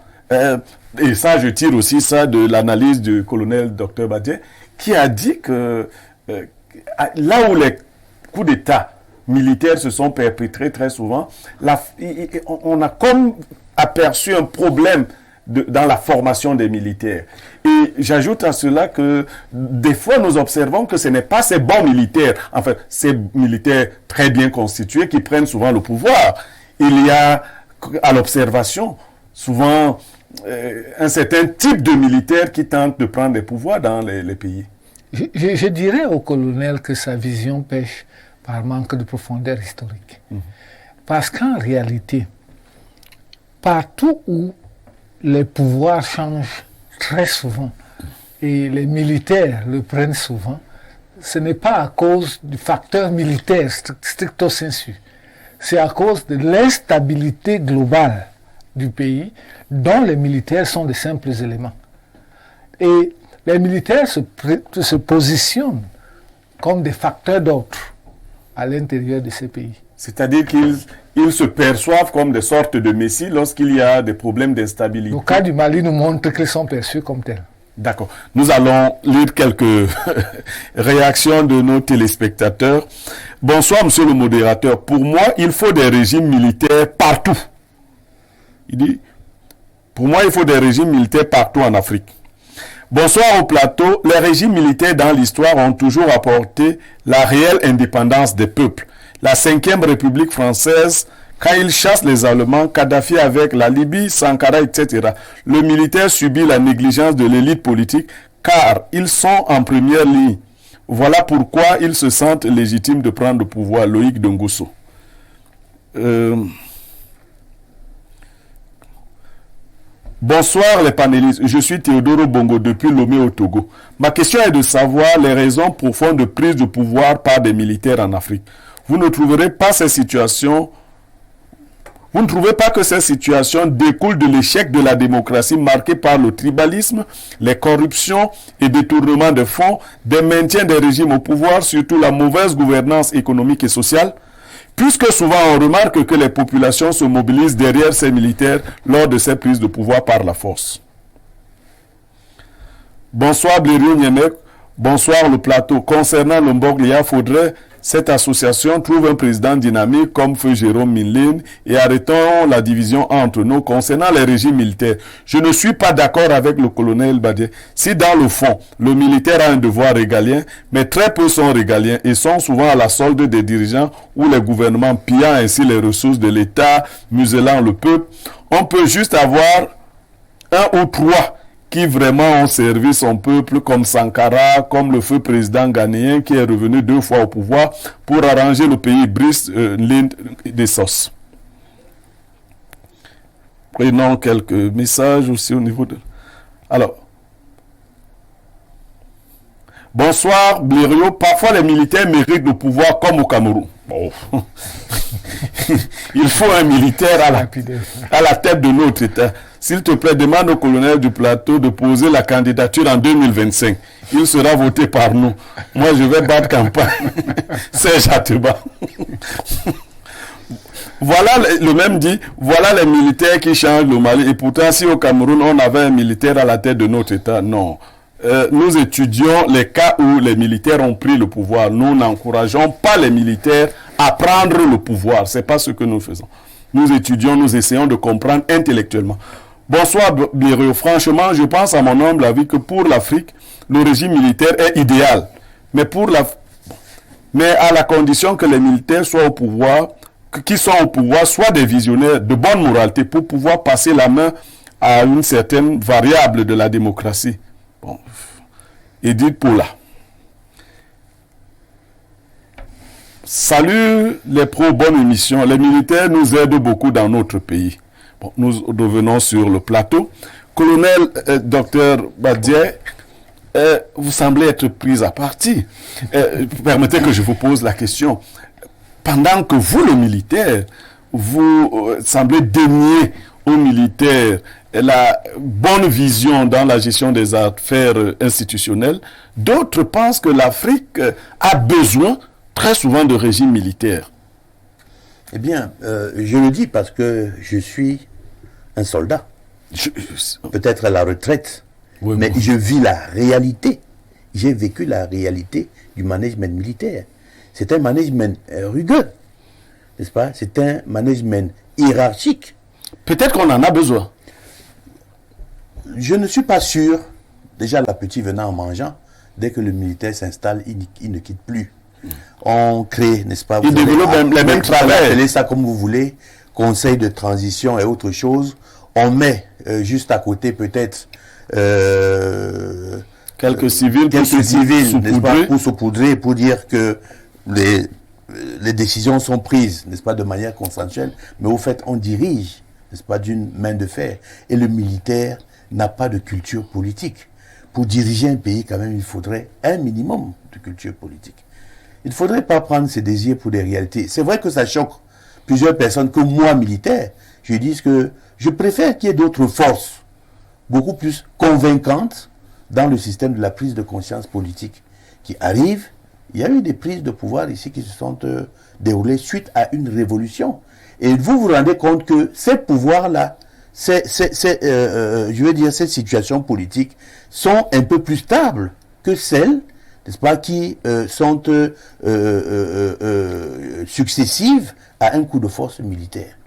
et ça je tire aussi ça de l'analyse du colonel Dr Badie, qui a dit que là où les coups d'État militaires se sont perpétrés très souvent, on a comme aperçu un problème dans la formation des militaires. Et j'ajoute à cela que des fois nous observons que ce n'est pas ces bons militaires, enfin ces militaires très bien constitués qui prennent souvent le pouvoir. Il y a à l'observation souvent un certain type de militaires qui tentent de prendre des pouvoirs dans les pays. Je dirais au colonel que sa vision pêche par manque de profondeur historique. Parce qu'en réalité, partout où les pouvoirs changent très souvent et les militaires le prennent souvent, ce n'est pas à cause du facteur militaire stricto sensu. C'est à cause de l'instabilité globale du pays dont les militaires sont de simples éléments. Et les militaires se positionnent comme des facteurs d'ordre à l'intérieur de ces pays. C'est-à-dire ils se perçoivent comme des sortes de messies lorsqu'il y a des problèmes d'instabilité. Le cas du Mali nous montre qu'ils sont perçus comme tels. D'accord. Nous allons lire quelques réactions de nos téléspectateurs. Bonsoir, monsieur le modérateur. Pour moi, il faut des régimes militaires partout. Il dit, pour moi, il faut des régimes militaires partout en Afrique. Bonsoir au plateau. Les régimes militaires dans l'histoire ont toujours apporté la réelle indépendance des peuples. La 5e République française, quand ils chassent les Allemands, Kadhafi avec la Libye, Sankara, etc., le militaire subit la négligence de l'élite politique car ils sont en première ligne. Voilà pourquoi ils se sentent légitimes de prendre le pouvoir. Loïc Dongosso. Bonsoir les panélistes, je suis Théodoro Bongo depuis Lomé au Togo. Ma question est de savoir les raisons profondes de prise de pouvoir par des militaires en Afrique. Vous ne trouverez pas ces situations, vous ne trouvez pas que ces situations découlent de l'échec de la démocratie marquée par le tribalisme, les corruptions et détournements de fonds, des maintiens des régimes au pouvoir, surtout la mauvaise gouvernance économique et sociale? Puisque souvent on remarque que les populations se mobilisent derrière ces militaires lors de ces prises de pouvoir par la force. Bonsoir Blériot Niemek, bonsoir le plateau. Concernant le Mboglia, faudrait cette association trouve un président dynamique comme feu Jérôme Minlin et arrêtons la division entre nous. Concernant les régimes militaires, je ne suis pas d'accord avec le colonel Badier. Si dans le fond, le militaire a un devoir régalien, mais très peu sont régaliens et sont souvent à la solde des dirigeants ou les gouvernements pillant ainsi les ressources de l'État, muselant le peuple, on peut juste avoir un ou trois qui vraiment ont servi son peuple, comme Sankara, comme le feu président ghanéen qui est revenu 2 fois au pouvoir pour arranger le pays Brice des sauces. Prenons quelques messages aussi au niveau de... Alors, bonsoir Blériot, parfois les militaires méritent le pouvoir comme au Cameroun. Bon. Il faut un militaire à la tête de notre État. S'il te plaît, demande au colonel du plateau de poser la candidature en 2025. Il sera voté par nous. Moi, je vais battre campagne. Serge Ateba. Voilà, le même dit, voilà les militaires qui changent le Mali. Et pourtant, si au Cameroun, on avait un militaire à la tête de notre État, non. Nous étudions les cas où les militaires ont pris le pouvoir. Nous n'encourageons pas les militaires à prendre le pouvoir. Ce n'est pas ce que nous faisons. Nous étudions, nous essayons de comprendre intellectuellement. Bonsoir Blériot. Franchement, je pense à mon humble avis que pour l'Afrique, le régime militaire est idéal. Mais à la condition que les militaires soient au pouvoir, qui sont au pouvoir, soient des visionnaires de bonne moralité pour pouvoir passer la main à une certaine variable de la démocratie. Bon. Edith Paula. Salut les pros, bonne émission. Les militaires nous aident beaucoup dans notre pays. Bon, nous revenons sur le plateau. Colonel Dr Badier, vous semblez être pris à partie. Permettez que je vous pose la question. Pendant que vous, le militaire, vous semblez dénier aux militaires la bonne vision dans la gestion des affaires institutionnelles, d'autres pensent que l'Afrique a besoin très souvent de régimes militaires. Eh bien, je le dis parce que je suis un soldat. Peut-être à la retraite, oui, mais je vis la réalité. J'ai vécu la réalité du management militaire. C'est un management rugueux, n'est-ce pas? C'est un management hiérarchique. Peut-être qu'on en a besoin. Je ne suis pas sûr. Déjà, l'appétit venant en mangeant, dès que le militaire s'installe, il ne quitte plus. On crée, n'est-ce pas? Il développe les mêmes travails. Appelez ça comme vous voulez, conseil de transition et autre chose. On met juste à côté peut-être quelques civils, n'est-ce pas, pour saupoudrer, pour dire que les décisions sont prises, n'est-ce pas, de manière consensuelle, mais au fait, on dirige, n'est-ce pas, d'une main de fer. Et le militaire n'a pas de culture politique. Pour diriger un pays, quand même, il faudrait un minimum de culture politique. Il ne faudrait pas prendre ses désirs pour des réalités. C'est vrai que ça choque plusieurs personnes que moi, militaire, je dis que je préfère qu'il y ait d'autres forces beaucoup plus convaincantes dans le système de la prise de conscience politique qui arrive. Il y a eu des prises de pouvoir ici qui se sont déroulées suite à une révolution. Et vous vous rendez compte que ces pouvoirs-là, je veux dire, ces situations politiques sont un peu plus stables que celles, n'est-ce pas, qui sont successives à un coup de force militaire.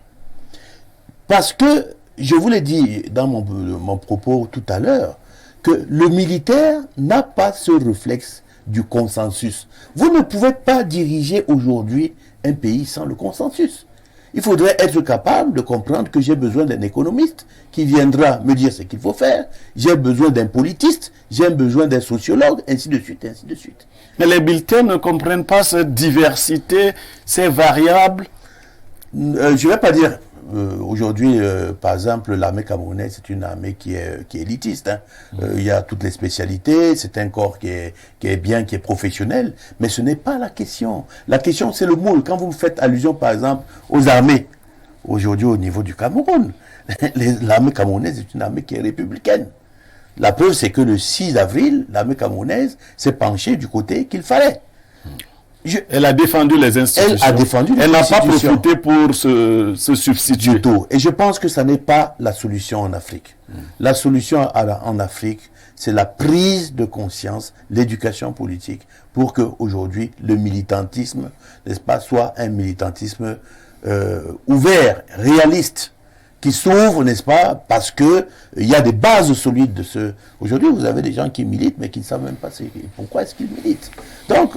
Parce que, je vous l'ai dit dans mon propos tout à l'heure, que le militaire n'a pas ce réflexe du consensus. Vous ne pouvez pas diriger aujourd'hui un pays sans le consensus. Il faudrait être capable de comprendre que j'ai besoin d'un économiste qui viendra me dire ce qu'il faut faire, j'ai besoin d'un politiste, j'ai besoin d'un sociologue, ainsi de suite, ainsi de suite. Mais les militaires ne comprennent pas cette diversité, ces variables. Je ne vais pas dire, aujourd'hui, par exemple, l'armée camerounaise, c'est une armée qui est élitiste. Hein. Il y a toutes les spécialités, c'est un corps qui est bien, qui est professionnel, mais ce n'est pas la question. La question, c'est le moule. Quand vous faites allusion, par exemple, aux armées, aujourd'hui, au niveau du Cameroun, l'armée camerounaise est une armée qui est républicaine. La preuve, c'est que le 6 avril, l'armée camerounaise s'est penchée du côté qu'il fallait. Elle a défendu les institutions. Elle a défendu les institutions. Elle n'a pas institutions. profité pour se substituer. Du tout. Et je pense que ça n'est pas la solution en Afrique. La solution en Afrique, c'est la prise de conscience, l'éducation politique, pour que aujourd'hui le militantisme, n'est-ce pas, soit un militantisme ouvert, réaliste, qui s'ouvre, n'est-ce pas, parce que il y a des bases solides de ce. Aujourd'hui, vous avez des gens qui militent, mais qui ne savent même pas pourquoi est-ce qu'ils militent. Donc,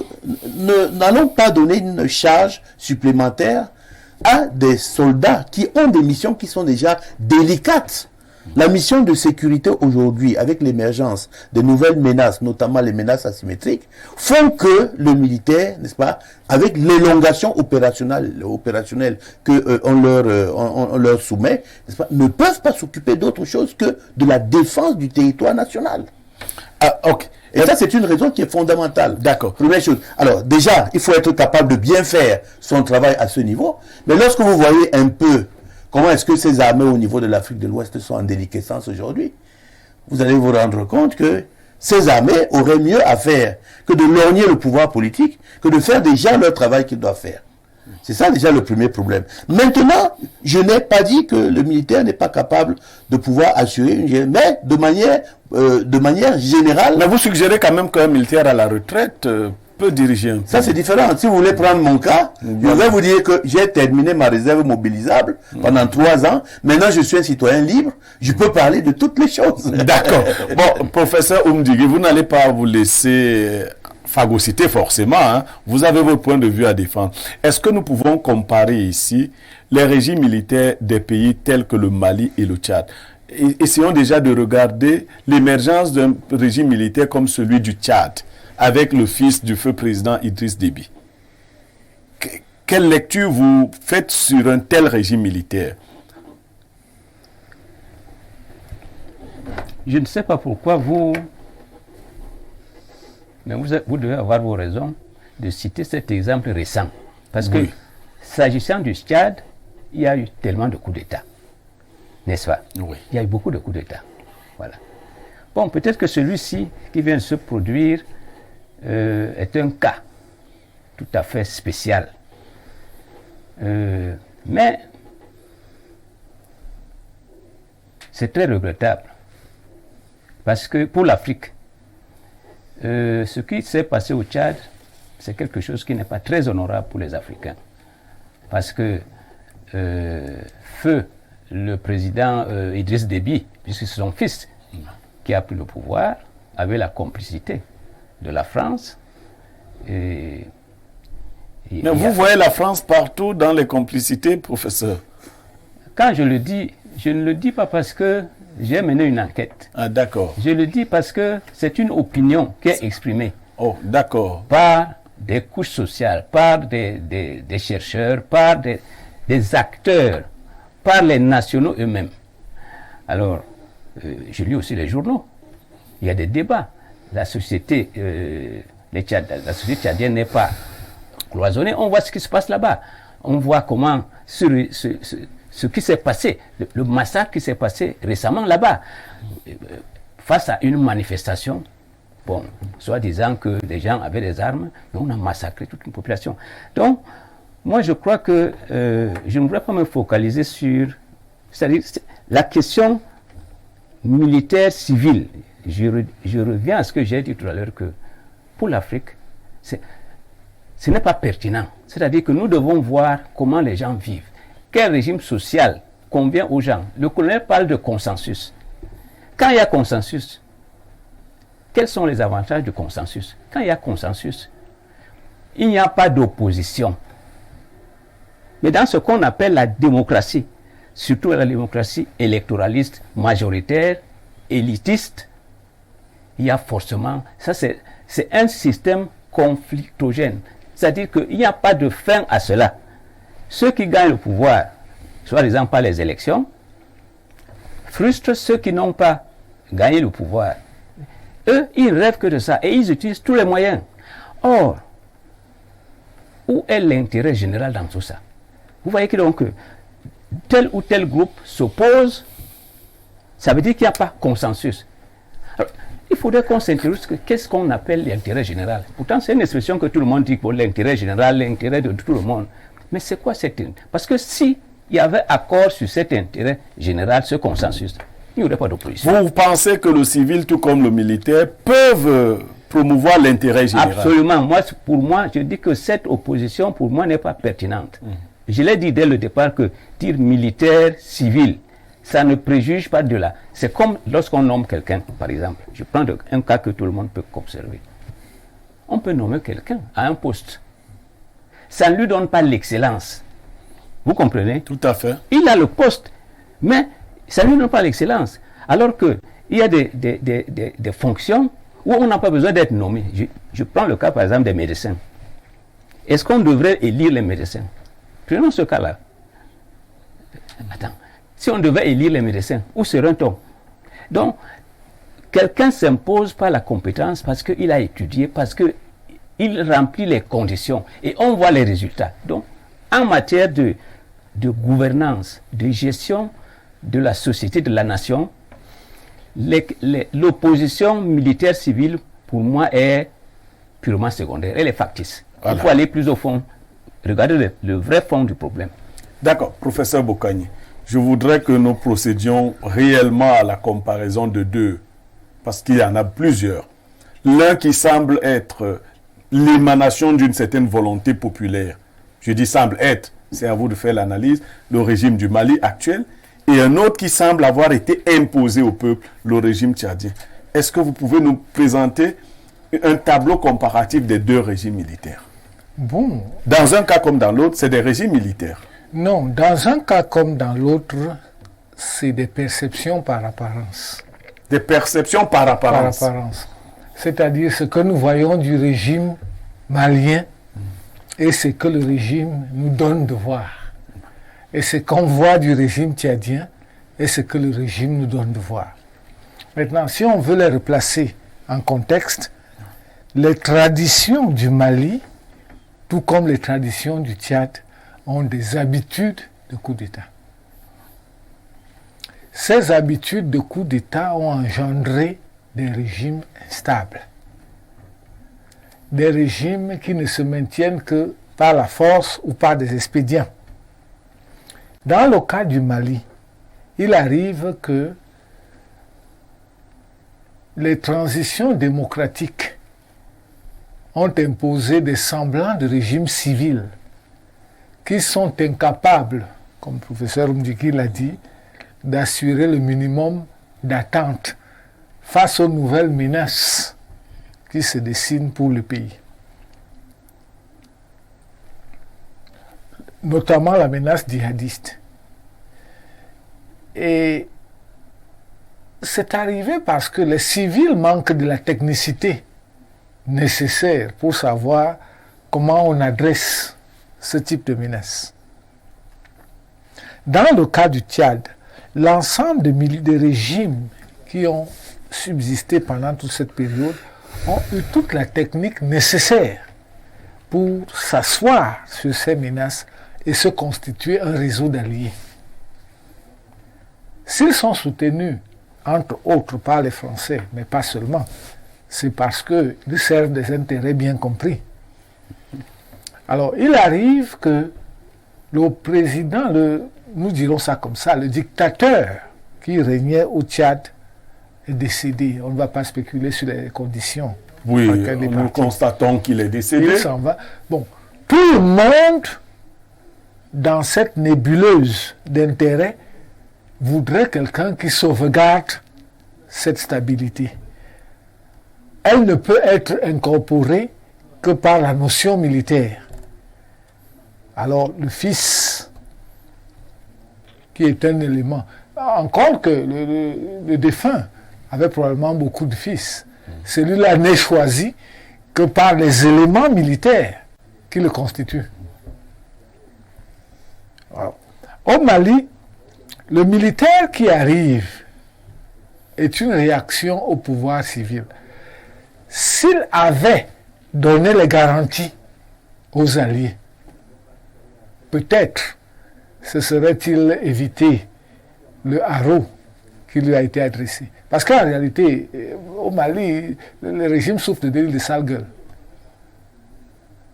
n'allons pas donner une charge supplémentaire à des soldats qui ont des missions qui sont déjà délicates. La mission de sécurité aujourd'hui, avec l'émergence de nouvelles menaces, notamment les menaces asymétriques, font que le militaire, n'est-ce pas, avec l'élongation opérationnelle que on leur soumet, n'est-ce pas, ne peuvent pas s'occuper d'autre chose que de la défense du territoire national. Ah, ok. Et ça, c'est une raison qui est fondamentale. D'accord. Première chose. Alors, déjà, il faut être capable de bien faire son travail à ce niveau. Mais lorsque vous voyez un peu comment est-ce que ces armées au niveau de l'Afrique de l'Ouest sont en déliquescence aujourd'hui, vous allez vous rendre compte que ces armées auraient mieux à faire que de lorgner le pouvoir politique, que de faire déjà leur travail qu'ils doivent faire. C'est ça déjà le premier problème. Maintenant, je n'ai pas dit que le militaire n'est pas capable de pouvoir assurer une... Mais de manière générale... Mais vous suggérez quand même qu'un militaire à la retraite peut diriger un pays. Ça, c'est différent. Si vous voulez prendre mon cas, je vais vous dire que j'ai terminé ma réserve mobilisable pendant 3 ans. Maintenant, je suis un citoyen libre. Je peux parler de toutes les choses. D'accord. Bon, professeur Oumdigui, vous n'allez pas vous laisser phagocyter forcément. Hein. Vous avez votre point de vue à défendre. Est-ce que nous pouvons comparer ici les régimes militaires des pays tels que le Mali et le Tchad? Essayons déjà de regarder l'émergence d'un régime militaire comme celui du Tchad, avec le fils du feu président Idriss Déby. Quelle lecture vous faites sur un tel régime militaire? Je ne sais pas pourquoi mais vous devez avoir vos raisons de citer cet exemple récent. Parce que, s'agissant du Tchad, il y a eu tellement de coups d'État. N'est-ce pas? Oui. Il y a eu beaucoup de coups d'État. Voilà. Bon, peut-être que celui-ci qui vient de se produire est un cas tout à fait spécial. Mais c'est très regrettable. Parce que pour l'Afrique, ce qui s'est passé au Tchad, c'est quelque chose qui n'est pas très honorable pour les Africains. Parce que feu le président Idriss Déby, puisque c'est son fils qui a pris le pouvoir, avait la complicité de la France. Mais vous voyez la France partout dans les complicités, professeur? Quand je le dis, je ne le dis pas parce que j'ai mené une enquête. Ah, d'accord. Je le dis parce que c'est une opinion qui est exprimée. Oh, d'accord. Par des couches sociales, par des chercheurs, par des acteurs, par les nationaux eux-mêmes. Alors, je lis aussi les journaux. Il y a des débats. La société, la société tchadienne n'est pas cloisonnée. On voit ce qui se passe là-bas. On voit comment ce qui s'est passé, le massacre qui s'est passé récemment là-bas, face à une manifestation, soit disant que les gens avaient des armes, mais on a massacré toute une population. Donc, Moi, je crois que je ne voudrais pas me focaliser sur... C'est-à-dire, la question militaire, civile. Je reviens à ce que j'ai dit tout à l'heure, que pour l'Afrique, ce n'est pas pertinent. C'est-à-dire que nous devons voir comment les gens vivent. Quel régime social convient aux gens. Le colonel parle de consensus. Quand il y a consensus, quels sont les avantages du consensus? Quand il y a consensus, il n'y a pas d'opposition. Mais dans ce qu'on appelle la démocratie, surtout la démocratie électoraliste, majoritaire, élitiste, il y a forcément... Ça, c'est un système conflictogène. C'est-à-dire qu'il n'y a pas de fin à cela. Ceux qui gagnent le pouvoir, soi-disant par les élections, frustrent ceux qui n'ont pas gagné le pouvoir. Eux, ils rêvent que de ça et ils utilisent tous les moyens. Or, où est l'intérêt général dans tout ça? Vous voyez que donc tel ou tel groupe s'oppose, ça veut dire qu'il n'y a pas consensus. Alors, il faudrait qu'on s'intéresse qu'est-ce qu'on appelle l'intérêt général. Pourtant, c'est une expression que tout le monde dit pour l'intérêt général, l'intérêt de tout le monde. Mais c'est quoi cet intérêt? Parce que si il y avait accord sur cet intérêt général, ce consensus, il n'y aurait pas d'opposition. Vous pensez que le civil, tout comme le militaire, peuvent promouvoir l'intérêt général? Absolument. Pour moi, je dis que cette opposition, pour moi, n'est pas pertinente. Je l'ai dit dès le départ que dire militaire, civil, ça ne préjuge pas de là. C'est comme lorsqu'on nomme quelqu'un, par exemple. Je prends un cas que tout le monde peut observer. On peut nommer quelqu'un à un poste. Ça ne lui donne pas l'excellence. Vous comprenez? Tout à fait. Il a le poste, mais ça ne lui donne pas l'excellence. Alors qu'il y a des fonctions où on n'a pas besoin d'être nommé. Je prends le cas, par exemple, des médecins. Est-ce qu'on devrait élire les médecins? Prenons ce cas-là. Attends. Si on devait élire les médecins, où serait-on? Donc, quelqu'un s'impose par la compétence parce qu'il a étudié, parce qu'il remplit les conditions et on voit les résultats. Donc, en matière de gouvernance, de gestion de la société, de la nation, l'opposition militaire-civile, pour moi, est purement secondaire. Elle est factice. Voilà. Il faut aller plus au fond, regarder le vrai fond du problème. D'accord, professeur Bokani. Je voudrais que nous procédions réellement à la comparaison de deux, parce qu'il y en a plusieurs. L'un qui semble être l'émanation d'une certaine volonté populaire. Je dis semble être, c'est à vous de faire l'analyse, le régime du Mali actuel, et un autre qui semble avoir été imposé au peuple, le régime tchadien. Est-ce que vous pouvez nous présenter un tableau comparatif des deux régimes militaires? Bon. Dans un cas comme dans l'autre, c'est des régimes militaires. Non, dans un cas comme dans l'autre, c'est des perceptions par apparence. Des perceptions par apparence. Par apparence. C'est-à-dire ce que nous voyons du régime malien et ce que le régime nous donne de voir. Et ce qu'on voit du régime tchadien et ce que le régime nous donne de voir. Maintenant, si on veut les replacer en contexte, les traditions du Mali, tout comme les traditions du Tchad, ont des habitudes de coup d'État. Ces habitudes de coup d'État ont engendré des régimes instables. Des régimes qui ne se maintiennent que par la force ou par des expédients. Dans le cas du Mali, il arrive que les transitions démocratiques ont imposé des semblants de régimes civils qui sont incapables, comme le professeur Mdiki l'a dit, d'assurer le minimum d'attente face aux nouvelles menaces qui se dessinent pour le pays. Notamment la menace djihadiste. Et c'est arrivé parce que les civils manquent de la technicité nécessaire pour savoir comment on adresse ce type de menace. Dans le cas du Tchad, l'ensemble des régimes qui ont subsisté pendant toute cette période ont eu toute la technique nécessaire pour s'asseoir sur ces menaces et se constituer un réseau d'alliés. S'ils sont soutenus, entre autres, par les Français, mais pas seulement, c'est parce qu'ils servent des intérêts bien compris. Alors, il arrive que le président, nous dirons ça comme ça, le dictateur qui régnait au Tchad est décédé. On ne va pas spéculer sur les conditions. Oui, nous constatons qu'il est décédé. Il s'en va. Bon, tout le monde, dans cette nébuleuse d'intérêt, voudrait quelqu'un qui sauvegarde cette stabilité. Elle ne peut être incorporée que par la notion militaire. Alors, le fils, qui est un élément, encore que le défunt avait probablement beaucoup de fils, celui-là n'est choisi que par les éléments militaires qui le constituent. Alors, au Mali, le militaire qui arrive est une réaction au pouvoir civil. S'il avait donné les garanties aux Alliés, peut-être se serait-il évité le haro qui lui a été adressé. Parce qu'en réalité, au Mali, le régime souffre de délits de sale gueule.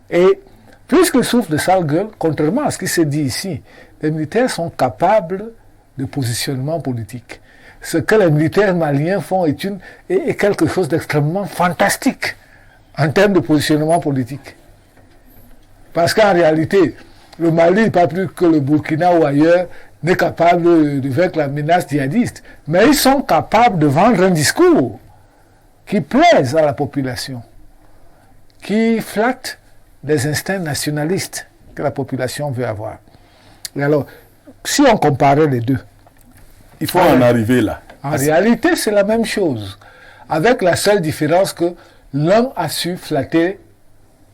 Et puisqu'il souffre de sale gueule, contrairement à ce qui s'est dit ici, les militaires sont capables de positionnement politique. Ce que les militaires maliens font est quelque chose d'extrêmement fantastique en termes de positionnement politique. Parce qu'en réalité, le Mali, pas plus que le Burkina ou ailleurs, n'est capable de vaincre la menace djihadiste. Mais ils sont capables de vendre un discours qui plaise à la population, qui flatte les instincts nationalistes que la population veut avoir. Et alors, si on comparait les deux, il faut en arriver là. En réalité, c'est la même chose, avec la seule différence que l'un a su flatter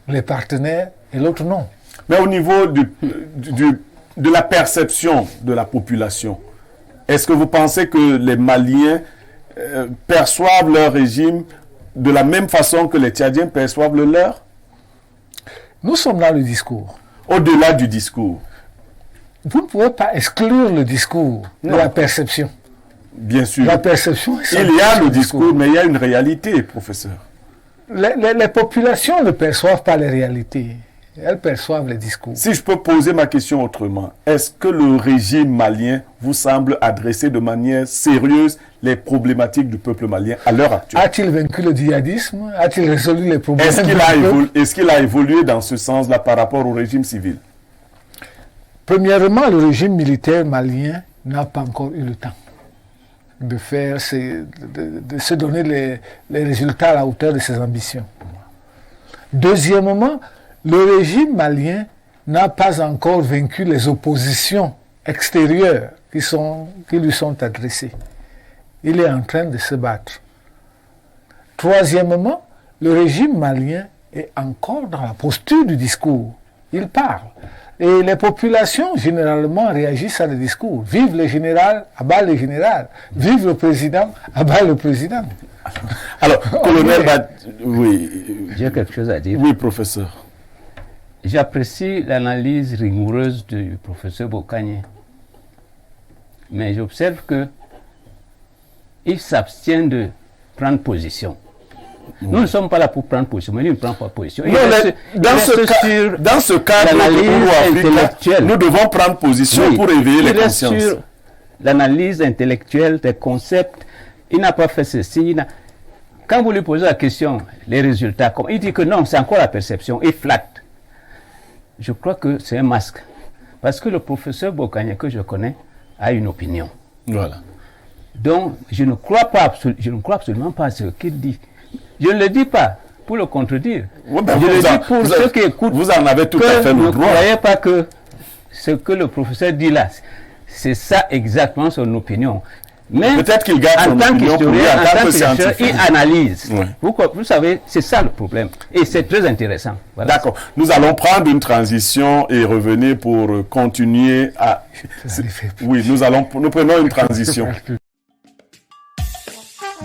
les partenaires et l'autre non. Mais au niveau de la perception de la population, est-ce que vous pensez que les Maliens perçoivent leur régime de la même façon que les Tchadiens perçoivent le leur? Nous sommes dans le discours. Au-delà du discours. Vous ne pouvez pas exclure le discours de la perception. Bien sûr. La perception. Il y a le discours, mais il y a une réalité, professeur. Les populations ne perçoivent pas les réalités. Elles perçoivent les discours. Si je peux poser ma question autrement, est-ce que le régime malien vous semble adresser de manière sérieuse les problématiques du peuple malien à l'heure actuelle? A-t-il vaincu le djihadisme? A-t-il résolu les problèmes? Est-ce qu'il a évolué dans ce sens-là par rapport au régime civil? Premièrement, le régime militaire malien n'a pas encore eu le temps de se donner les résultats à la hauteur de ses ambitions. Deuxièmement, le régime malien n'a pas encore vaincu les oppositions extérieures qui lui sont adressées. Il est en train de se battre. Troisièmement, le régime malien est encore dans la posture du discours. Il parle. Et les populations, généralement, réagissent à des discours. Vive le général, abat le général. Vive le président, abat le président. Alors, colonel, oui. J'ai quelque chose à dire. Oui, professeur. J'apprécie l'analyse rigoureuse du professeur Bokanye. Mais j'observe qu'il s'abstient de prendre position. Nous ne sommes pas là pour prendre position, mais lui ne prend pas position. Dans ce cadre, nous devons prendre position pour éveiller les consciences. Il reste sur l'analyse intellectuelle des concepts. Il n'a pas fait ceci. Quand vous lui posez la question, les résultats, il dit que non, c'est encore la perception. Il flatte. Je crois que c'est un masque. Parce que le professeur Bokanye que je connais a une opinion. Voilà. Donc, je ne crois absolument pas à ce qu'il dit. Je ne le dis pas pour le contredire. Oui, ben je le dis pour ceux qui écoutent. Vous en avez tout à fait le droit. Ne croyez pas que ce que le professeur dit là, c'est ça exactement son opinion. Mais peut-être qu'il garde son opinion pour lui, en tant que scientifique. Il analyse. Oui. Vous savez, c'est ça le problème. Et c'est très intéressant. Voilà. D'accord. Nous allons prendre une transition et revenir pour continuer à... Oui, nous prenons une transition.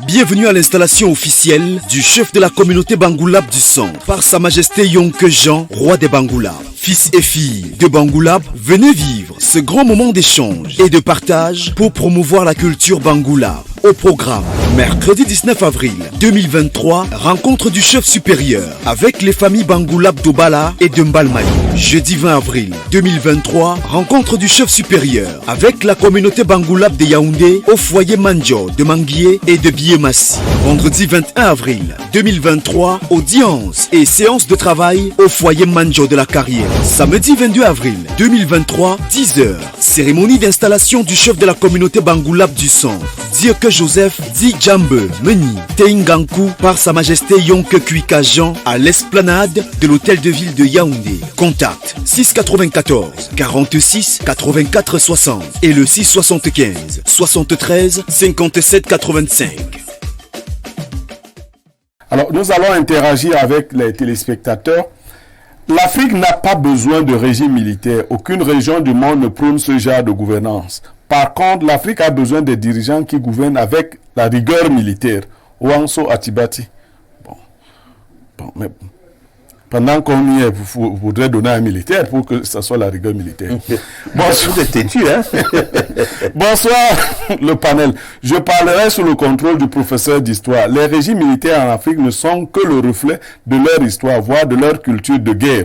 Bienvenue à l'installation officielle du chef de la communauté Bangoulab du centre, par Sa Majesté Yonke Jean, roi des Bangoulab. Fils et filles de Bangoulab, venez vivre ce grand moment d'échange et de partage pour promouvoir la culture Bangoulab. Au programme, Mercredi 19 avril 2023, rencontre du chef supérieur avec les familles Bangoulab d'Obala et de Mbalmaï. Jeudi 20 avril 2023, rencontre du chef supérieur avec la communauté Bangoulab de Yaoundé au foyer Manjo de Manguié et de Biémassi. Vendredi 21 avril 2023, audience et séance de travail au foyer Manjo de la Carrière. Samedi 22 avril 2023, 10h, cérémonie d'installation du chef de la communauté Bangoulab du Centre, Dieuke Joseph Di Djambe Meni Teingankou par Sa Majesté Yonke Kuika Jean à l'esplanade de l'hôtel de ville de Yaoundé. Contact 694 46 84 60 et le 675 73 57 85. Alors, nous allons interagir avec les téléspectateurs. L'Afrique n'a pas besoin de régime militaire. Aucune région du monde ne prône ce genre de gouvernance. Par contre, l'Afrique a besoin des dirigeants qui gouvernent avec la rigueur militaire. Ouanso Atibati. Bon, mais pendant qu'on y est, vous voudrez donner un militaire pour que ça soit la rigueur militaire. Bonsoir, vous êtes têtu, hein? Bonsoir, le panel. Je parlerai sous le contrôle du professeur d'histoire. Les régimes militaires en Afrique ne sont que le reflet de leur histoire, voire de leur culture de guerre.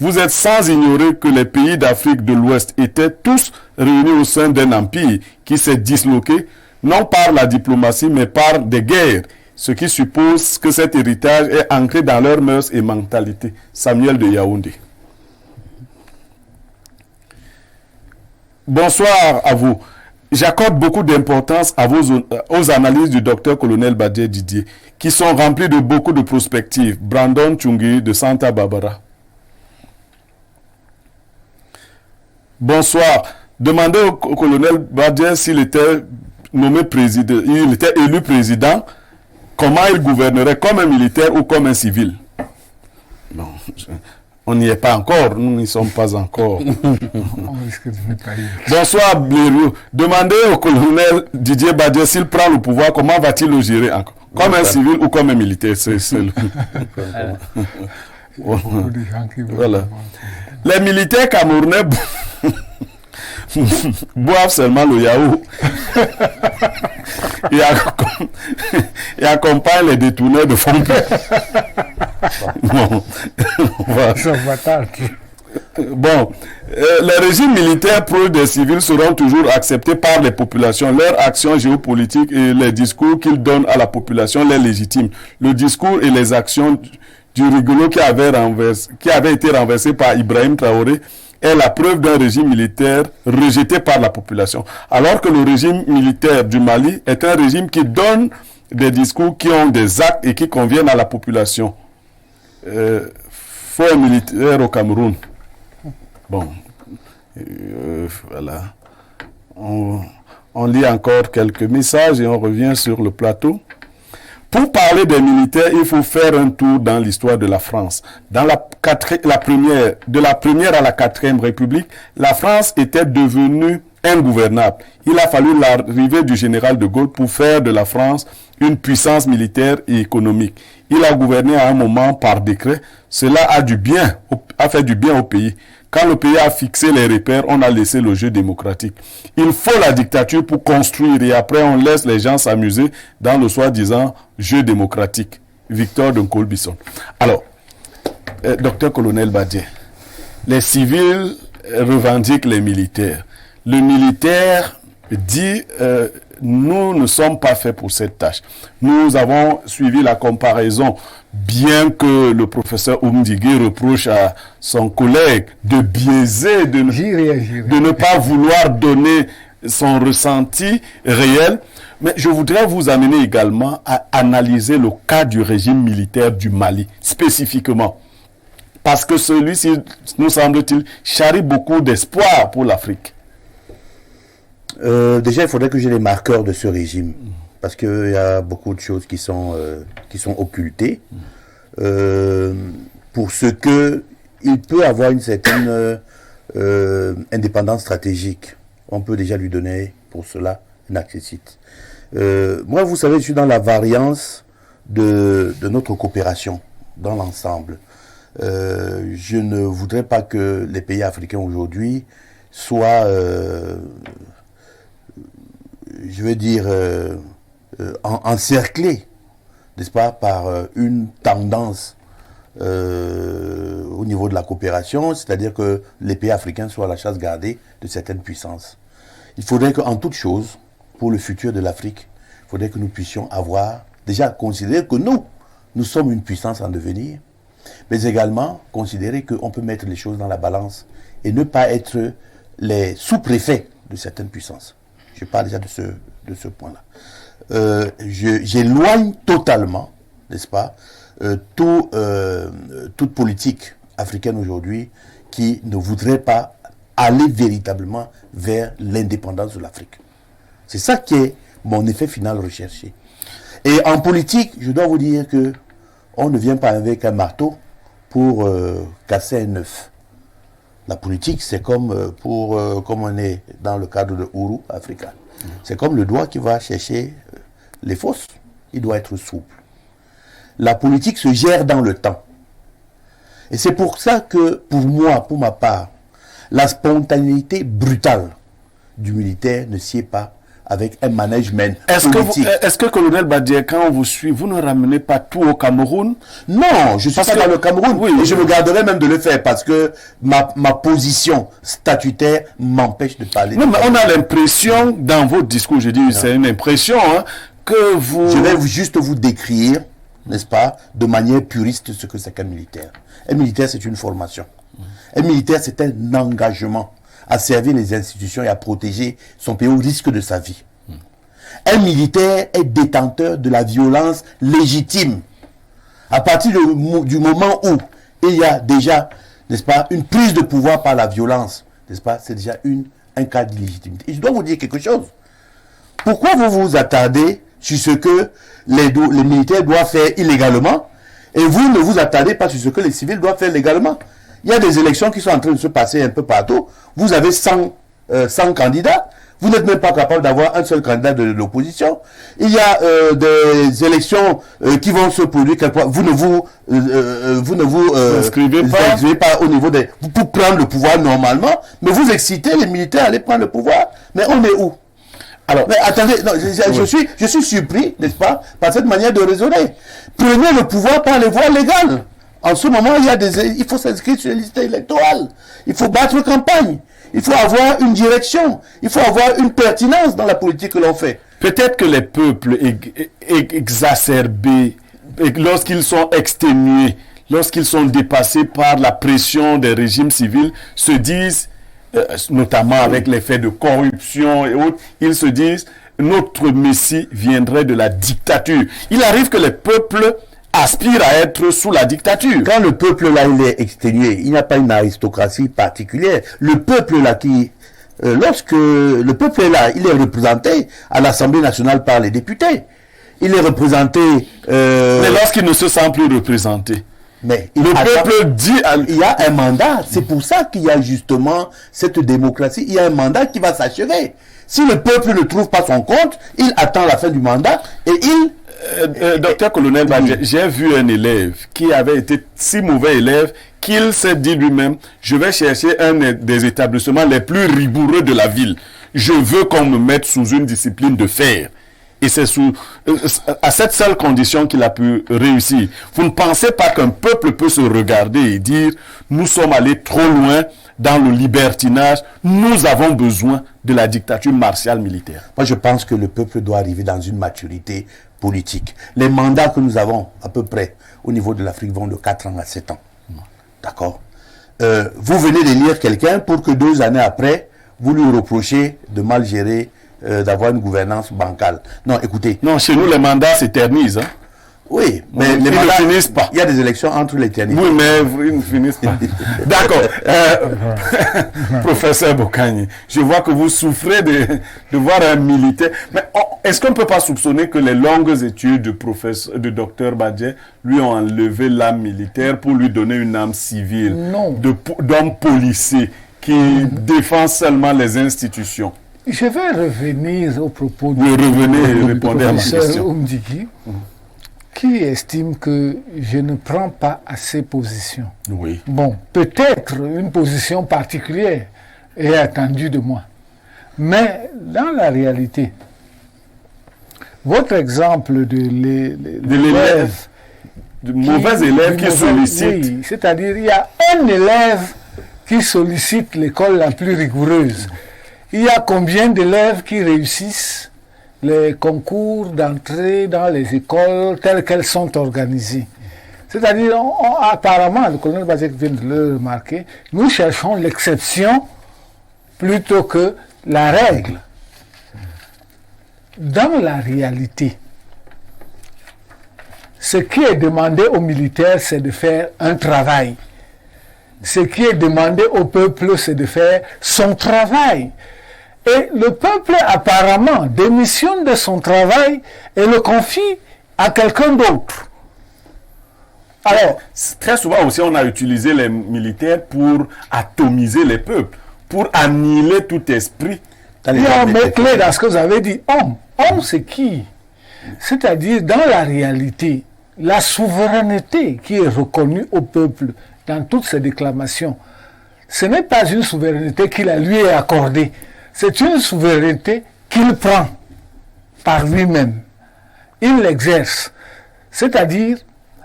Vous êtes sans ignorer que les pays d'Afrique de l'Ouest étaient tous réunis au sein d'un empire qui s'est disloqué, non par la diplomatie, mais par des guerres, ce qui suppose que cet héritage est ancré dans leurs mœurs et mentalité. Samuel de Yaoundé. Bonsoir à vous. J'accorde beaucoup d'importance aux analyses du docteur colonel Badje Didier, qui sont remplies de beaucoup de prospectives. Brandon Tchungi de Santa Barbara. Bonsoir. Demandez au colonel Badje s'il était nommé président, il était élu président, comment il gouvernerait, comme un militaire ou comme un civil? Non, on n'y est pas encore, nous n'y sommes pas encore. On risque de ne pas y être. Bonsoir Blériot. Demandez au colonel Didier Badje s'il prend le pouvoir, comment va-t-il le gérer encore? Comme un civil ou comme un militaire? Beaucoup de gens qui veulent Voilà. avoir- Les militaires camerounais boivent seulement le yaourt et accompagnent les détourneurs de fonds publics. Bon, voilà. Ils sont bâtards. Bon, les régimes militaires proches des civils seront toujours acceptés par les populations. Leur action géopolitique et les discours qu'ils donnent à la population les légitiment. Le discours et les actions du rigolo qui avait été renversé par Ibrahim Traoré est la preuve d'un régime militaire rejeté par la population. Alors que le régime militaire du Mali est un régime qui donne des discours qui ont des actes et qui conviennent à la population. Faut un militaire au Cameroun. Bon, voilà. On lit encore quelques messages et on revient sur le plateau. Pour parler des militaires, il faut faire un tour dans l'histoire de la France. De la première à la 4e République, la France était devenue ingouvernable. Il a fallu l'arrivée du général de Gaulle pour faire de la France une puissance militaire et économique. Il a gouverné à un moment par décret. Cela a fait du bien au pays. Quand le pays a fixé les repères, on a laissé le jeu démocratique. Il faut la dictature pour construire et après on laisse les gens s'amuser dans le soi-disant jeu démocratique. Victor de Colbisson. Alors, docteur colonel Badje, les civils revendiquent les militaires. Le militaire dit nous ne sommes pas faits pour cette tâche. Nous avons suivi la comparaison, bien que le professeur Oumdigui reproche à son collègue de biaiser, de ne pas vouloir donner son ressenti réel. Mais je voudrais vous amener également à analyser le cas du régime militaire du Mali, spécifiquement. Parce que celui-ci, nous semble-t-il, charrie beaucoup d'espoir pour l'Afrique. Déjà, il faudrait que j'ai les marqueurs de ce régime, parce qu'il y a beaucoup de choses qui sont occultées. Pour ce que il peut avoir une certaine indépendance stratégique, on peut déjà lui donner pour cela un accessite. Moi, vous savez, je suis dans la variance de notre coopération dans l'ensemble. Je ne voudrais pas que les pays africains aujourd'hui soient, je veux dire, encerclés, n'est-ce pas, par une tendance au niveau de la coopération, c'est-à-dire que les pays africains soient à la chasse gardée de certaines puissances. Il faudrait qu'en toute chose, pour le futur de l'Afrique, il faudrait que nous puissions avoir, déjà considérer que nous sommes une puissance en devenir, mais également considérer qu'on peut mettre les choses dans la balance et ne pas être les sous-préfets de certaines puissances. Je parle déjà de ce point-là. J'éloigne totalement, n'est-ce pas, toute politique africaine aujourd'hui qui ne voudrait pas aller véritablement vers l'indépendance de l'Afrique. C'est ça qui est mon effet final recherché. Et en politique, je dois vous dire que on ne vient pas avec un marteau pour casser un œuf. La politique, c'est comme comme on est dans le cadre de Ouro Africa. C'est comme le doigt qui va chercher les fosses. Il doit être souple. La politique se gère dans le temps. Et c'est pour ça que, pour moi, pour ma part, la spontanéité brutale du militaire ne sied pas avec un management politique. Est-ce que, colonel Badier, quand on vous suit, vous ne ramenez pas tout au Cameroun? Non, je suis pas dans le Cameroun. Oui, et je me garderai même de le faire parce que ma position statutaire m'empêche de parler. Non, mais on a l'impression, dans votre discours, je dis, c'est une impression, hein, que vous... Je vais juste vous décrire, n'est-ce pas, de manière puriste ce que c'est qu'un militaire. Un militaire, c'est une formation. Un militaire, c'est un engagement à servir les institutions et à protéger son pays au risque de sa vie. Un militaire est détenteur de la violence légitime. À partir du moment où il y a déjà, n'est-ce pas, une prise de pouvoir par la violence, n'est-ce pas, c'est déjà un cas d'illégitimité. Et je dois vous dire quelque chose. Pourquoi vous vous attardez sur ce que les militaires doivent faire illégalement et vous ne vous attardez pas sur ce que les civils doivent faire légalement? Il y a des élections qui sont en train de se passer un peu partout. Vous avez 100 candidats. Vous n'êtes même pas capable d'avoir un seul candidat de l'opposition. Il y a des élections qui vont se produire quelque part. Vous ne vous inscrivez pas au niveau des... pour prendre le pouvoir normalement, mais vous excitez les militaires à aller prendre le pouvoir. Mais on est où? Alors, mais attendez, non, je suis surpris, n'est-ce pas, par cette manière de raisonner. Prenez le pouvoir par les voies légales. En ce moment, il faut s'inscrire sur les listes électorales. Il faut battre campagne. Il faut avoir une direction. Il faut avoir une pertinence dans la politique que l'on fait. Peut-être que les peuples exacerbés, lorsqu'ils sont exténués, lorsqu'ils sont dépassés par la pression des régimes civils, se disent, notamment avec les faits de corruption et autres, ils se disent, notre Messie viendrait de la dictature. Il arrive que les peuples aspire à être sous la dictature. Quand le peuple là il est exténué, il n'y a pas une aristocratie particulière. Le peuple là lorsque le peuple est là, il est représenté à l'Assemblée nationale par les députés. Il est représenté. Mais lorsqu'il ne se sent plus représenté. Mais le peuple dit. Il y a un mandat. C'est pour ça qu'il y a justement cette démocratie. Il y a un mandat qui va s'achever. Si le peuple ne trouve pas son compte, il attend la fin du mandat et il. Docteur Colonel Badje, j'ai vu un élève qui avait été si mauvais élève qu'il s'est dit lui-même, je vais chercher un des établissements les plus rigoureux de la ville. Je veux qu'on me mette sous une discipline de fer. Et c'est à cette seule condition qu'il a pu réussir. Vous ne pensez pas qu'un peuple peut se regarder et dire, nous sommes allés trop loin dans le libertinage, nous avons besoin de la dictature martiale militaire. Moi, je pense que le peuple doit arriver dans une maturité politique. Les mandats que nous avons à peu près au niveau de l'Afrique vont de 4 ans à 7 ans. D'accord? Vous venez d'élire quelqu'un pour que 2 années après, vous lui reprochez de mal gérer, d'avoir une gouvernance bancale. Non, écoutez. Non, chez nous, les mandats s'éternisent. Hein? Oui, mais les mandats ne finissent pas. Il y a des élections entre l'éternité. Oui, mais ils ne finissent pas. D'accord. Professeur Bokani, je vois que vous souffrez de voir un militaire. Mais est-ce qu'on ne peut pas soupçonner que les longues études de docteur Badje lui ont enlevé l'âme militaire pour lui donner une âme civile? Non. D'homme policier qui défend seulement les institutions? Je vais revenir au propos du professeur Umdiki, qui estime que je ne prends pas assez position. Oui. Bon, peut-être une position particulière est attendue de moi. Mais dans la réalité, votre exemple de l'élève, de mauvais élève qui sollicite. Oui, c'est-à-dire il y a un élève qui sollicite l'école la plus rigoureuse. Il y a combien d'élèves qui réussissent les concours d'entrée dans les écoles telles qu'elles sont organisées? C'est-à-dire, apparemment, le colonel Bazek vient de le remarquer, nous cherchons l'exception plutôt que la règle. Dans la réalité, ce qui est demandé aux militaires, c'est de faire un travail. Ce qui est demandé au peuple, c'est de faire son travail. Et le peuple, apparemment, démissionne de son travail et le confie à quelqu'un d'autre. Alors, très souvent aussi, on a utilisé les militaires pour atomiser les peuples, pour annihiler tout esprit. Il y a un mot clé dans ce que vous avez dit. Homme. Homme, c'est qui? C'est-à-dire, dans la réalité, la souveraineté qui est reconnue au peuple dans toutes ses déclamations, ce n'est pas une souveraineté qui la lui est accordée. C'est une souveraineté qu'il prend par lui-même. Il l'exerce. C'est-à-dire,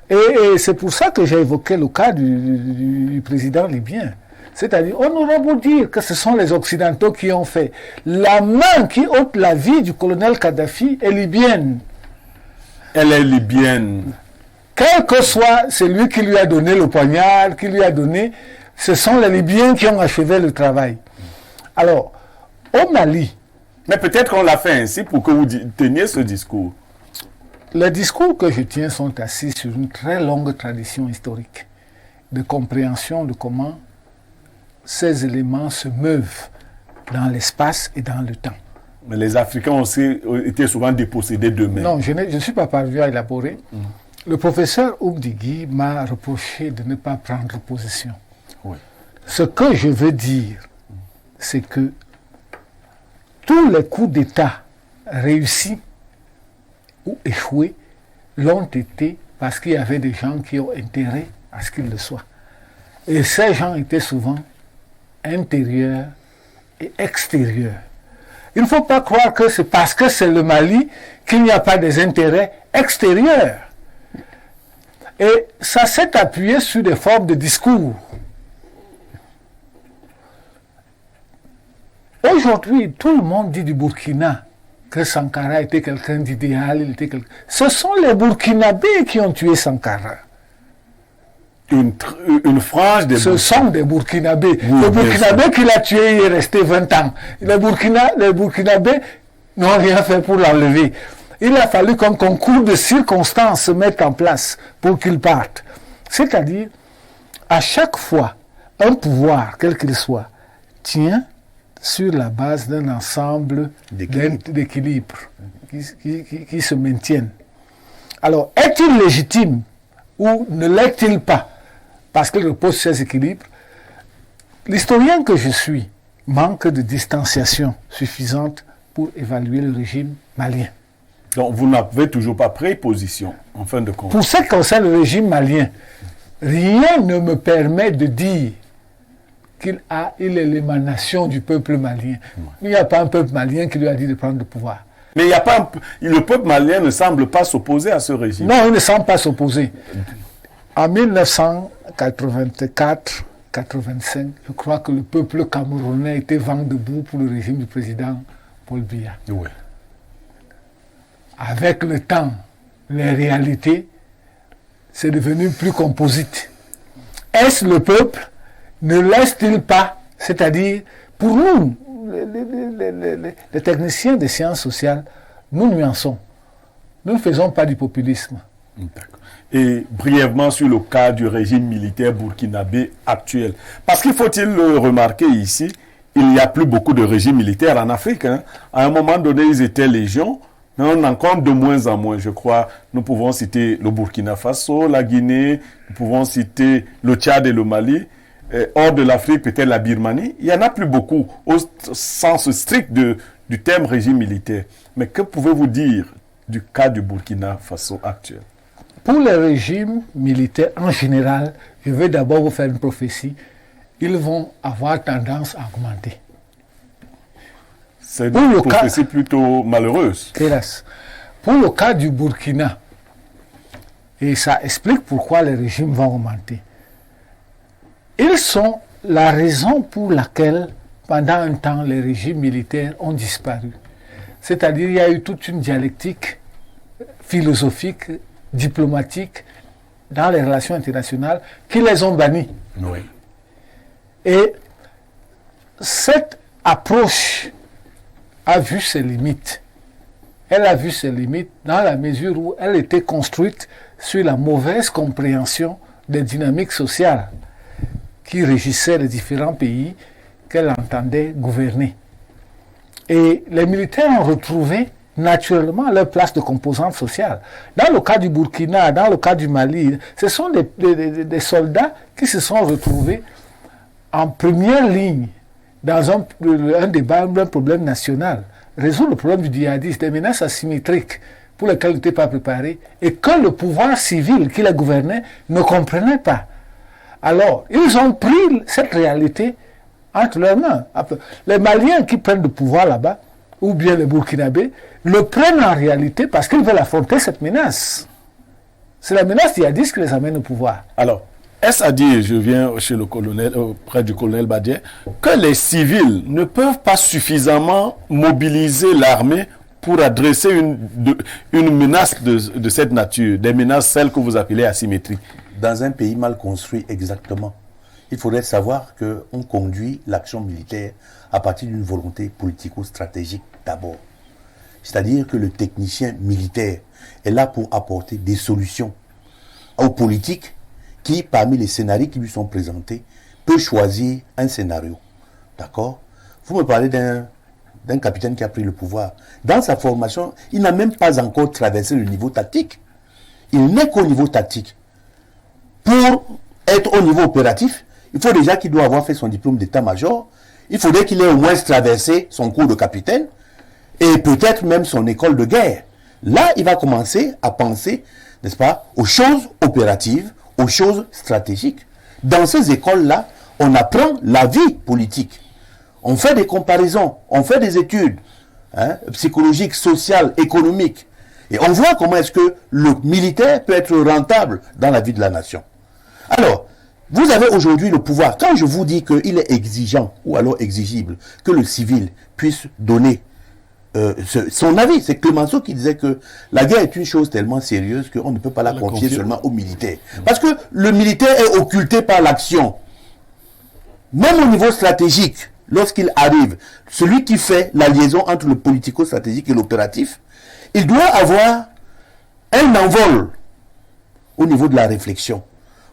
et c'est pour ça que j'ai évoqué le cas du président libyen. C'est-à-dire, on aurait beau dire que ce sont les Occidentaux qui ont fait. La main qui ôte la vie du colonel Kadhafi est libyenne. Elle est libyenne. Quel que soit celui qui lui a donné le poignard, qui lui a donné, ce sont les Libyens qui ont achevé le travail. Alors, au Mali... Mais peut-être qu'on l'a fait ainsi pour que vous teniez ce discours. Les discours que je tiens sont assis sur une très longue tradition historique de compréhension de comment ces éléments se meuvent dans l'espace et dans le temps. Mais les Africains aussi étaient souvent dépossédés d'eux-mêmes. Non, je ne suis pas parvenu à élaborer. Le professeur Oumdigui m'a reproché de ne pas prendre position. Oui. Ce que je veux dire, c'est que tous les coups d'État réussis ou échoués l'ont été parce qu'il y avait des gens qui ont intérêt à ce qu'ils le soient. Et ces gens étaient souvent intérieurs et extérieurs. Il ne faut pas croire que c'est parce que c'est le Mali qu'il n'y a pas des intérêts extérieurs. Et ça s'est appuyé sur des formes de discours. Aujourd'hui, tout le monde dit du Burkina que Sankara était quelqu'un d'idéal. Ce sont les Burkinabés qui ont tué Sankara. Une frange des... Ce sont des Burkinabés. Oui, le Burkinabé qui l'a tué, il est resté 20 ans. Les Burkinabés n'ont rien fait pour l'enlever. Il a fallu qu'un concours de circonstances se mette en place pour qu'il parte. C'est-à-dire, à chaque fois, un pouvoir, quel qu'il soit, tient sur la base d'un ensemble d'équilibres qui se maintiennent. Alors, est-il légitime ou ne l'est-il pas? Parce qu'il repose sur ces équilibres. L'historien que je suis manque de distanciation suffisante pour évaluer le régime malien. Donc, vous n'avez toujours pas pris position, en fin de compte. Pour ce qui concerne le régime malien, rien ne me permet de dire qu'il est l'émanation du peuple malien. Il n'y a pas un peuple malien qui lui a dit de prendre le pouvoir. Mais il y a pas le peuple malien ne semble pas s'opposer à ce régime. Non, il ne semble pas s'opposer. En 1984-85, je crois que le peuple camerounais était vent debout pour le régime du président Paul Biya. Oui. Avec le temps, les réalités, c'est devenu plus composite. Est-ce le peuple? Ne laisse-t-il pas? C'est-à-dire, pour nous, les techniciens des sciences sociales, nous nuançons. Nous ne faisons pas du populisme. D'accord. Et brièvement sur le cas du régime militaire burkinabé actuel. Parce qu'il faut-il le remarquer ici, il n'y a plus beaucoup de régimes militaires en Afrique. Hein. À un moment donné, ils étaient légion, mais on en compte de moins en moins, je crois. Nous pouvons citer le Burkina Faso, la Guinée, nous pouvons citer le Tchad et le Mali. Hors de l'Afrique, peut-être la Birmanie. Il n'y en a plus beaucoup au sens strict du terme régime militaire. Mais que pouvez-vous dire du cas du Burkina Faso actuel? Pour les régimes militaires en général, je vais d'abord vous faire une prophétie. Ils vont avoir tendance à augmenter. C'est une prophétie plutôt malheureuse. Hélas. Pour le cas du Burkina, et ça explique pourquoi les régimes vont augmenter, ils sont la raison pour laquelle, pendant un temps, les régimes militaires ont disparu. C'est-à-dire, il y a eu toute une dialectique philosophique, diplomatique, dans les relations internationales, qui les ont bannis. Oui. Et cette approche a vu ses limites. Elle a vu ses limites dans la mesure où elle était construite sur la mauvaise compréhension des dynamiques sociales qui régissaient les différents pays qu'elle entendait gouverner. Et les militaires ont retrouvé naturellement leur place de composante sociale. Dans le cas du Burkina, dans le cas du Mali, ce sont des soldats qui se sont retrouvés en première ligne dans un débat, un problème national. Résoudre le problème du djihadisme, des menaces asymétriques pour lesquelles ils n'étaient pas préparés et que le pouvoir civil qui les gouvernait ne comprenait pas. Alors, ils ont pris cette réalité entre leurs mains. Les Maliens qui prennent le pouvoir là-bas, ou bien les Burkinabés, le prennent en réalité parce qu'ils veulent affronter cette menace. C'est la menace djihadiste qui les amène au pouvoir. Alors, est-ce à dire, je viens chez le colonel, auprès du colonel Badier, que les civils ne peuvent pas suffisamment mobiliser l'armée pour adresser une menace de cette nature, des menaces, celles que vous appelez asymétriques? Dans un pays mal construit, exactement. Il faudrait savoir qu'on conduit l'action militaire à partir d'une volonté politico-stratégique d'abord. C'est-à-dire que le technicien militaire est là pour apporter des solutions aux politiques qui, parmi les scénarios qui lui sont présentés, peut choisir un scénario. D'accord? Vous me parlez d'un capitaine qui a pris le pouvoir. Dans sa formation, il n'a même pas encore traversé le niveau tactique. Il n'est qu'au niveau tactique. Pour être au niveau opératif, il faut déjà qu'il doit avoir fait son diplôme d'état-major. Il faudrait qu'il ait au moins traversé son cours de capitaine et peut-être même son école de guerre. Là, il va commencer à penser, n'est-ce pas, aux choses opératives, aux choses stratégiques. Dans ces écoles-là, on apprend la vie politique. On fait des comparaisons, on fait des études psychologiques, sociales, économiques. Et on voit comment est-ce que le militaire peut être rentable dans la vie de la nation. Alors, vous avez aujourd'hui le pouvoir. Quand je vous dis qu'il est exigeant ou alors exigible que le civil puisse donner son avis, c'est Clemenceau qui disait que la guerre est une chose tellement sérieuse qu'on ne peut pas la confier seulement aux militaires. Parce que le militaire est occulté par l'action. Même au niveau stratégique, lorsqu'il arrive, celui qui fait la liaison entre le politico-stratégique et l'opératif, il doit avoir un envol au niveau de la réflexion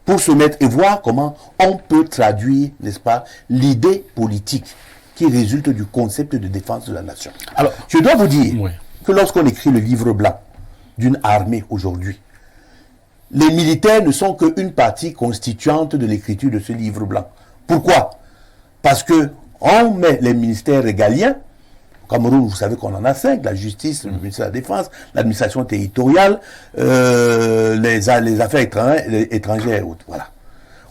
pour se mettre et voir comment on peut traduire, n'est-ce pas, l'idée politique qui résulte du concept de défense de la nation. Alors, je dois vous dire que lorsqu'on écrit le livre blanc d'une armée aujourd'hui, les militaires ne sont qu'une partie constituante de l'écriture de ce livre blanc. Pourquoi? Parce que on met les ministères régaliens. Au Cameroun, vous savez qu'on en a 5, la justice, le ministère de la Défense, l'administration territoriale, les affaires étrangères et autres. Voilà.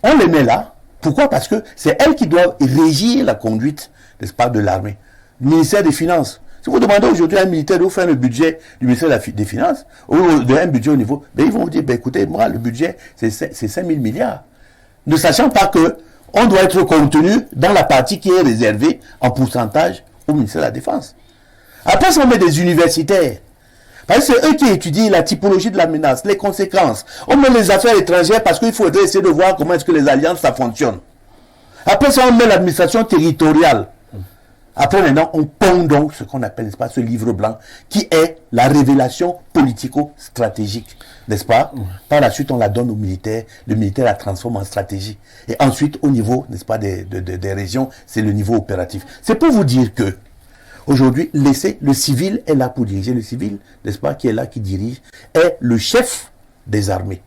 On les met là. Pourquoi? Parce que c'est elles qui doivent régir la conduite, n'est-ce pas, de l'armée. Le ministère des Finances. Si vous demandez aujourd'hui à un militaire de vous faire le budget du ministère des Finances, ou d'un budget au niveau, ben ils vont vous dire, ben écoutez, moi, le budget, c'est 5 000 milliards. Ne sachant pas que on doit être contenu dans la partie qui est réservée en pourcentage au ministère de la Défense. Après, si on met des universitaires, parce que c'est eux qui étudient la typologie de la menace, les conséquences. On met les affaires étrangères parce qu'il faudrait essayer de voir comment est-ce que les alliances, ça fonctionne. Après ça, on met l'administration territoriale. Après, maintenant, on pond donc ce qu'on appelle, n'est-ce pas, ce livre blanc, qui est la révélation politico-stratégique, n'est-ce pas? Par la suite, on la donne aux militaires, le militaire la transforme en stratégie. Et ensuite, au niveau, n'est-ce pas, des régions, c'est le niveau opératif. C'est pour vous dire que, aujourd'hui, le civil est là pour diriger. Le civil, n'est-ce pas, qui est là, qui dirige, est le chef des armées.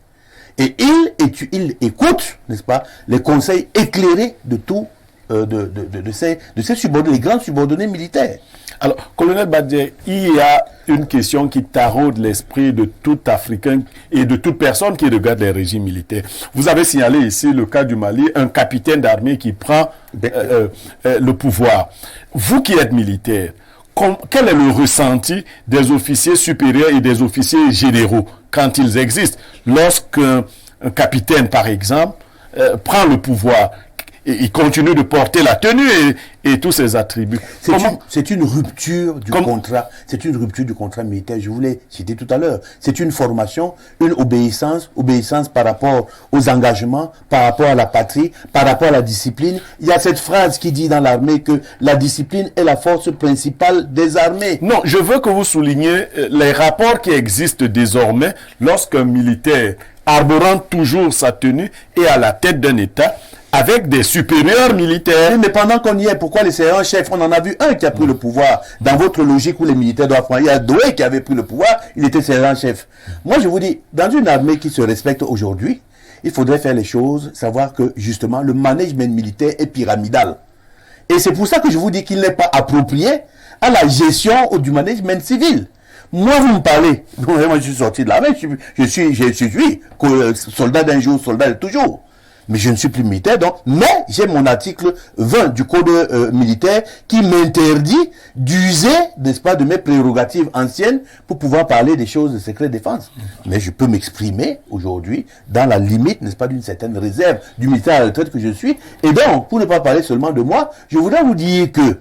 Et il écoute, n'est-ce pas, les conseils éclairés de tout, de ces subordonnés, les grands subordonnés militaires. Alors, colonel Badier, il y a une question qui taraude l'esprit de tout Africain et de toute personne qui regarde les régimes militaires. Vous avez signalé ici le cas du Mali, un capitaine d'armée qui prend le pouvoir. Vous qui êtes militaire, quel est le ressenti des officiers supérieurs et des officiers généraux quand ils existent? Lorsqu'un capitaine, par exemple, prend le pouvoir, il continue de porter la tenue et tous ses attributs. C'est une rupture du contrat. C'est une rupture du contrat militaire. Je vous l'ai cité tout à l'heure. C'est une formation, une obéissance par rapport aux engagements, par rapport à la patrie, par rapport à la discipline. Il y a cette phrase qui dit dans l'armée que la discipline est la force principale des armées. Non, je veux que vous souligniez les rapports qui existent désormais lorsqu'un militaire arborant toujours sa tenue est à la tête d'un État avec des supérieurs militaires. Oui, mais pendant qu'on y est, pourquoi les sergents-chefs, on en a vu un qui a pris le pouvoir. Dans votre logique où les militaires doivent prendre, il y a Doué qui avait pris le pouvoir, il était sergent-chef. Moi, je vous dis, dans une armée qui se respecte aujourd'hui, il faudrait faire les choses, savoir que, justement, le management militaire est pyramidal. Et c'est pour ça que je vous dis qu'il n'est pas approprié à la gestion du management civil. Moi, vous me parlez. Moi, je suis sorti de l'armée, je suis soldat d'un jour, soldat de toujours. Mais je ne suis plus militaire, donc, mais j'ai mon article 20 du code militaire qui m'interdit d'user, n'est-ce pas, de mes prérogatives anciennes pour pouvoir parler des choses de secret défense. Mais je peux m'exprimer aujourd'hui dans la limite, n'est-ce pas, d'une certaine réserve du militaire à la retraite que je suis. Et donc, pour ne pas parler seulement de moi, je voudrais vous dire que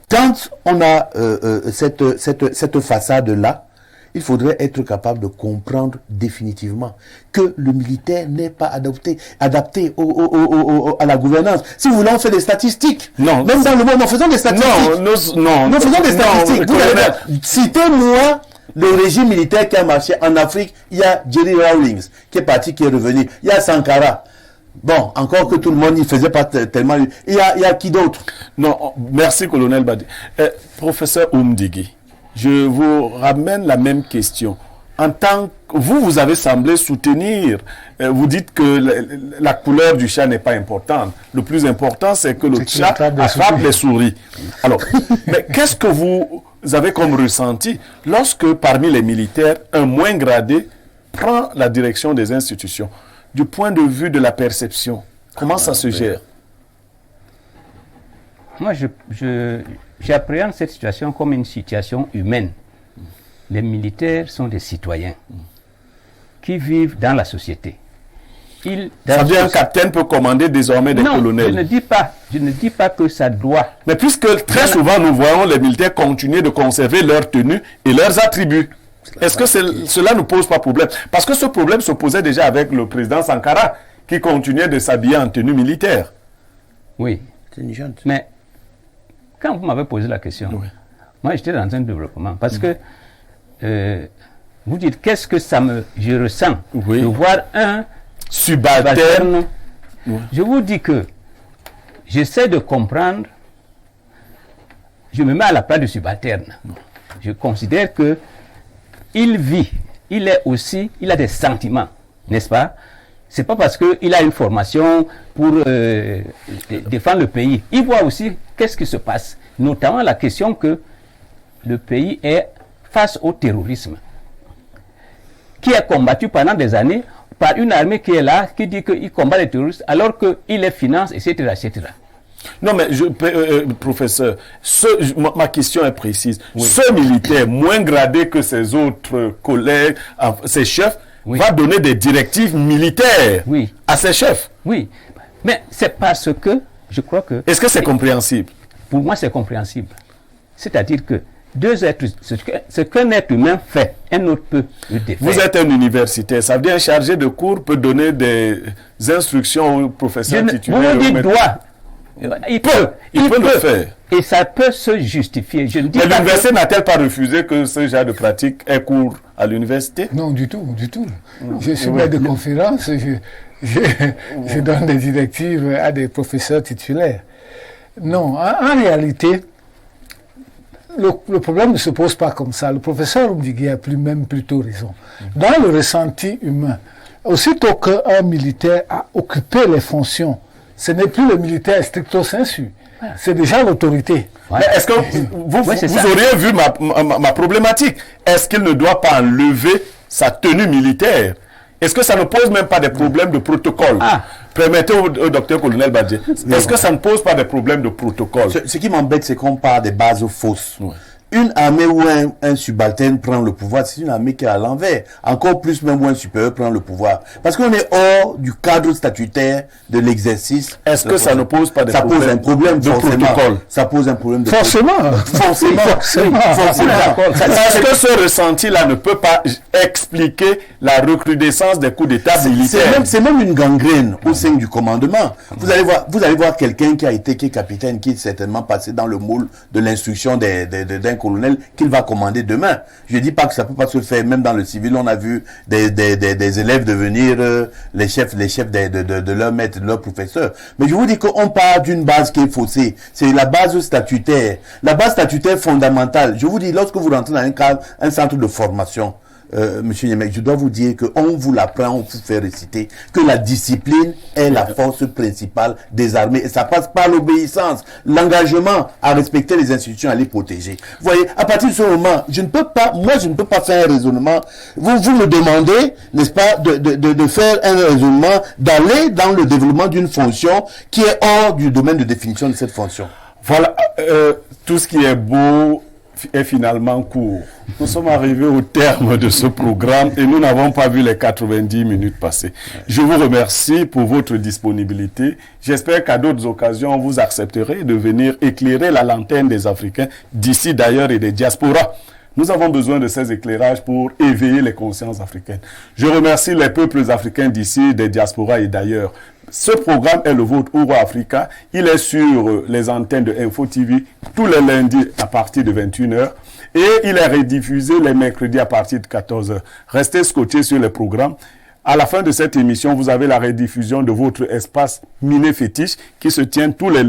quand on a cette façade-là, il faudrait être capable de comprendre définitivement que le militaire n'est pas adapté à la gouvernance. Si vous voulez, on fait des statistiques. Non. Même dans le monde, en faisant des statistiques. Non, faisons des statistiques. Citez-moi le régime militaire qui a marché en Afrique. Il y a Jerry Rawlings qui est parti, qui est revenu. Il y a Sankara. Bon, encore que tout le monde n'y faisait pas tellement. Il y a qui d'autre? Non, merci, colonel Badi. Professeur Oumdigui, je vous ramène la même question. En tant que vous avez semblé soutenir, vous dites que la couleur du chat n'est pas importante. Le plus important, c'est que le chat attrape les souris. Alors, mais qu'est-ce que vous avez comme ressenti lorsque parmi les militaires, un moins gradé prend la direction des institutions? Du point de vue de la perception, comment ça se gère? Moi, j'appréhende cette situation comme une situation humaine. Les militaires sont des citoyens qui vivent dans la société. Ça veut dire qu'un capitaine peut commander désormais des colonels. Je ne dis pas que ça doit. Mais puisque très souvent nous voyons les militaires continuer de conserver leur tenue et leurs attributs. Est-ce que cela ne pose pas problème? Parce que ce problème se posait déjà avec le président Sankara, qui continuait de s'habiller en tenue militaire. Oui. Mais quand vous m'avez posé la question, moi j'étais dans un développement. Parce que vous dites, qu'est-ce que je ressens de voir un subalterne. Je vous dis que j'essaie de comprendre, je me mets à la place du subalterne. Je considère que il vit, il a des sentiments, n'est-ce pas? C'est pas parce qu'il a une formation pour défendre le pays. Il voit aussi qu'est-ce qui se passe, notamment la question que le pays est face au terrorisme, qui est combattu pendant des années par une armée qui est là, qui dit qu'il combat les terroristes, alors qu'il les finance, etc., etc. Non, mais professeur, ma question est précise. Oui. Ce militaire, moins gradé que ses autres collègues, ses chefs, va donner des directives militaires à ses chefs. Oui, mais c'est parce que je crois que... Est-ce que c'est compréhensible? Pour moi, c'est compréhensible. C'est-à-dire que deux êtres, ce qu'un être humain fait, un autre peut le défaire. Vous êtes un universitaire, ça veut dire un chargé de cours peut donner des instructions aux professeurs titulaires. Vous me dites droit. Il peut le faire. Et ça peut se justifier. Je ne dis mais l'université n'a-t-elle pas refusé que ce genre de pratique ait cours à l'université? Non, du tout, du tout. Je suis maître de conférence, je donne des directives à des professeurs titulaires. Non, en réalité, le problème ne se pose pas comme ça. Le professeur Oumdigui a plutôt raison. Dans le ressenti humain, aussitôt qu'un militaire a occupé les fonctions, ce n'est plus le militaire stricto sensu. C'est déjà l'autorité. Est-ce que vous auriez vu ma problématique? Est-ce qu'il ne doit pas enlever sa tenue militaire Est-ce que ça ne pose même pas des problèmes de protocole? Permettez au docteur colonel Badje. Est-ce que ça ne pose pas des problèmes de protocole? Ce qui m'embête, c'est qu'on part des bases fausses. Une armée où un subalterne prend le pouvoir, c'est une armée qui est à l'envers. Encore plus, même où un supérieur prend le pouvoir. Parce qu'on est hors du cadre statutaire de l'exercice. Est-ce que ça ne pose pas des problèmes? Ça pose un problème de protocole. Ça pose un problème de Forcément. Est-ce que ce ressenti-là ne peut pas expliquer la recrudescence des coups d'État militaires? C'est même une gangrène au sein du commandement. Vous allez voir quelqu'un qui est capitaine, qui est certainement passé dans le moule de l'instruction d'un colonel qu'il va commander demain. Je ne dis pas que ça ne peut pas se faire, même dans le civil, on a vu des élèves devenir les chefs de leur maître, de leur professeur. Mais je vous dis qu'on part d'une base qui est faussée. C'est la base statutaire. La base statutaire fondamentale. Je vous dis, lorsque vous rentrez dans un centre de formation, Monsieur Yemek, je dois vous dire qu'on vous l'apprend, on vous fait réciter que la discipline est la force principale des armées et ça passe par l'obéissance, l'engagement à respecter les institutions, à les protéger. Vous voyez, à partir de ce moment, je ne peux pas faire un raisonnement. Vous me demandez, n'est-ce pas, de faire un raisonnement, d'aller dans le développement d'une fonction qui est hors du domaine de définition de cette fonction. Voilà, tout ce qui est beau est finalement court. Nous sommes arrivés au terme de ce programme et nous n'avons pas vu les 90 minutes passer. Je vous remercie pour votre disponibilité. J'espère qu'à d'autres occasions, vous accepterez de venir éclairer la lanterne des Africains d'ici d'ailleurs et des diasporas. Nous avons besoin de ces éclairages pour éveiller les consciences africaines. Je remercie les peuples africains d'ici, des diasporas et d'ailleurs. Ce programme est le vôtre, Ouro Africa. Il est sur les antennes de Info TV tous les lundis à partir de 21h et il est rediffusé les mercredis à partir de 14h. Restez scotchés sur les programmes. À la fin de cette émission, vous avez la rediffusion de votre espace Miné Fétiche qui se tient tous les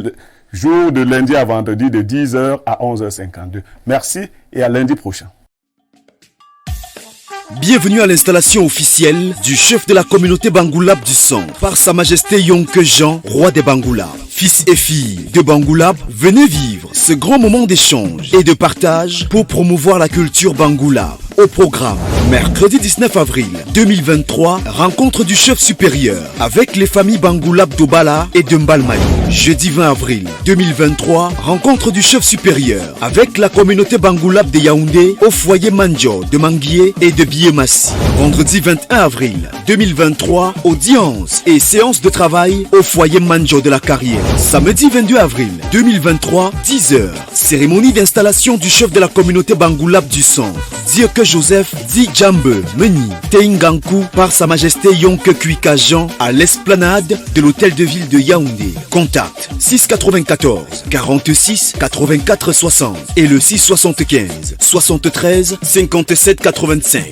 jours de lundi à vendredi de 10h à 11h52. Merci et à lundi prochain. Bienvenue à l'installation officielle du chef de la communauté Bangoulab du Centre, par Sa Majesté Yonke Jean, roi des Bangoulab. Fils et filles de Bangoulab, venez vivre ce grand moment d'échange et de partage pour promouvoir la culture Bangoulab. Au programme, mercredi 19 avril 2023, rencontre du chef supérieur avec les familles Bangoulab d'Obala et de Mbalmaï. Jeudi 20 avril 2023, rencontre du chef supérieur avec la communauté Bangoulab de Yaoundé au foyer Manjo de Manguier et de Biémassi. Vendredi 21 avril 2023, audience et séance de travail au foyer Manjo de la Carrière. Samedi 22 avril 2023, 10h, cérémonie d'installation du chef de la communauté Bangoulab du Centre, Dieuque Joseph Di Djambe Meni Teingankou par Sa Majesté Yonke Kuika Jean à l'esplanade de l'hôtel de ville de Yaoundé. Contact 694 46 84 60 et le 675 73 57 85.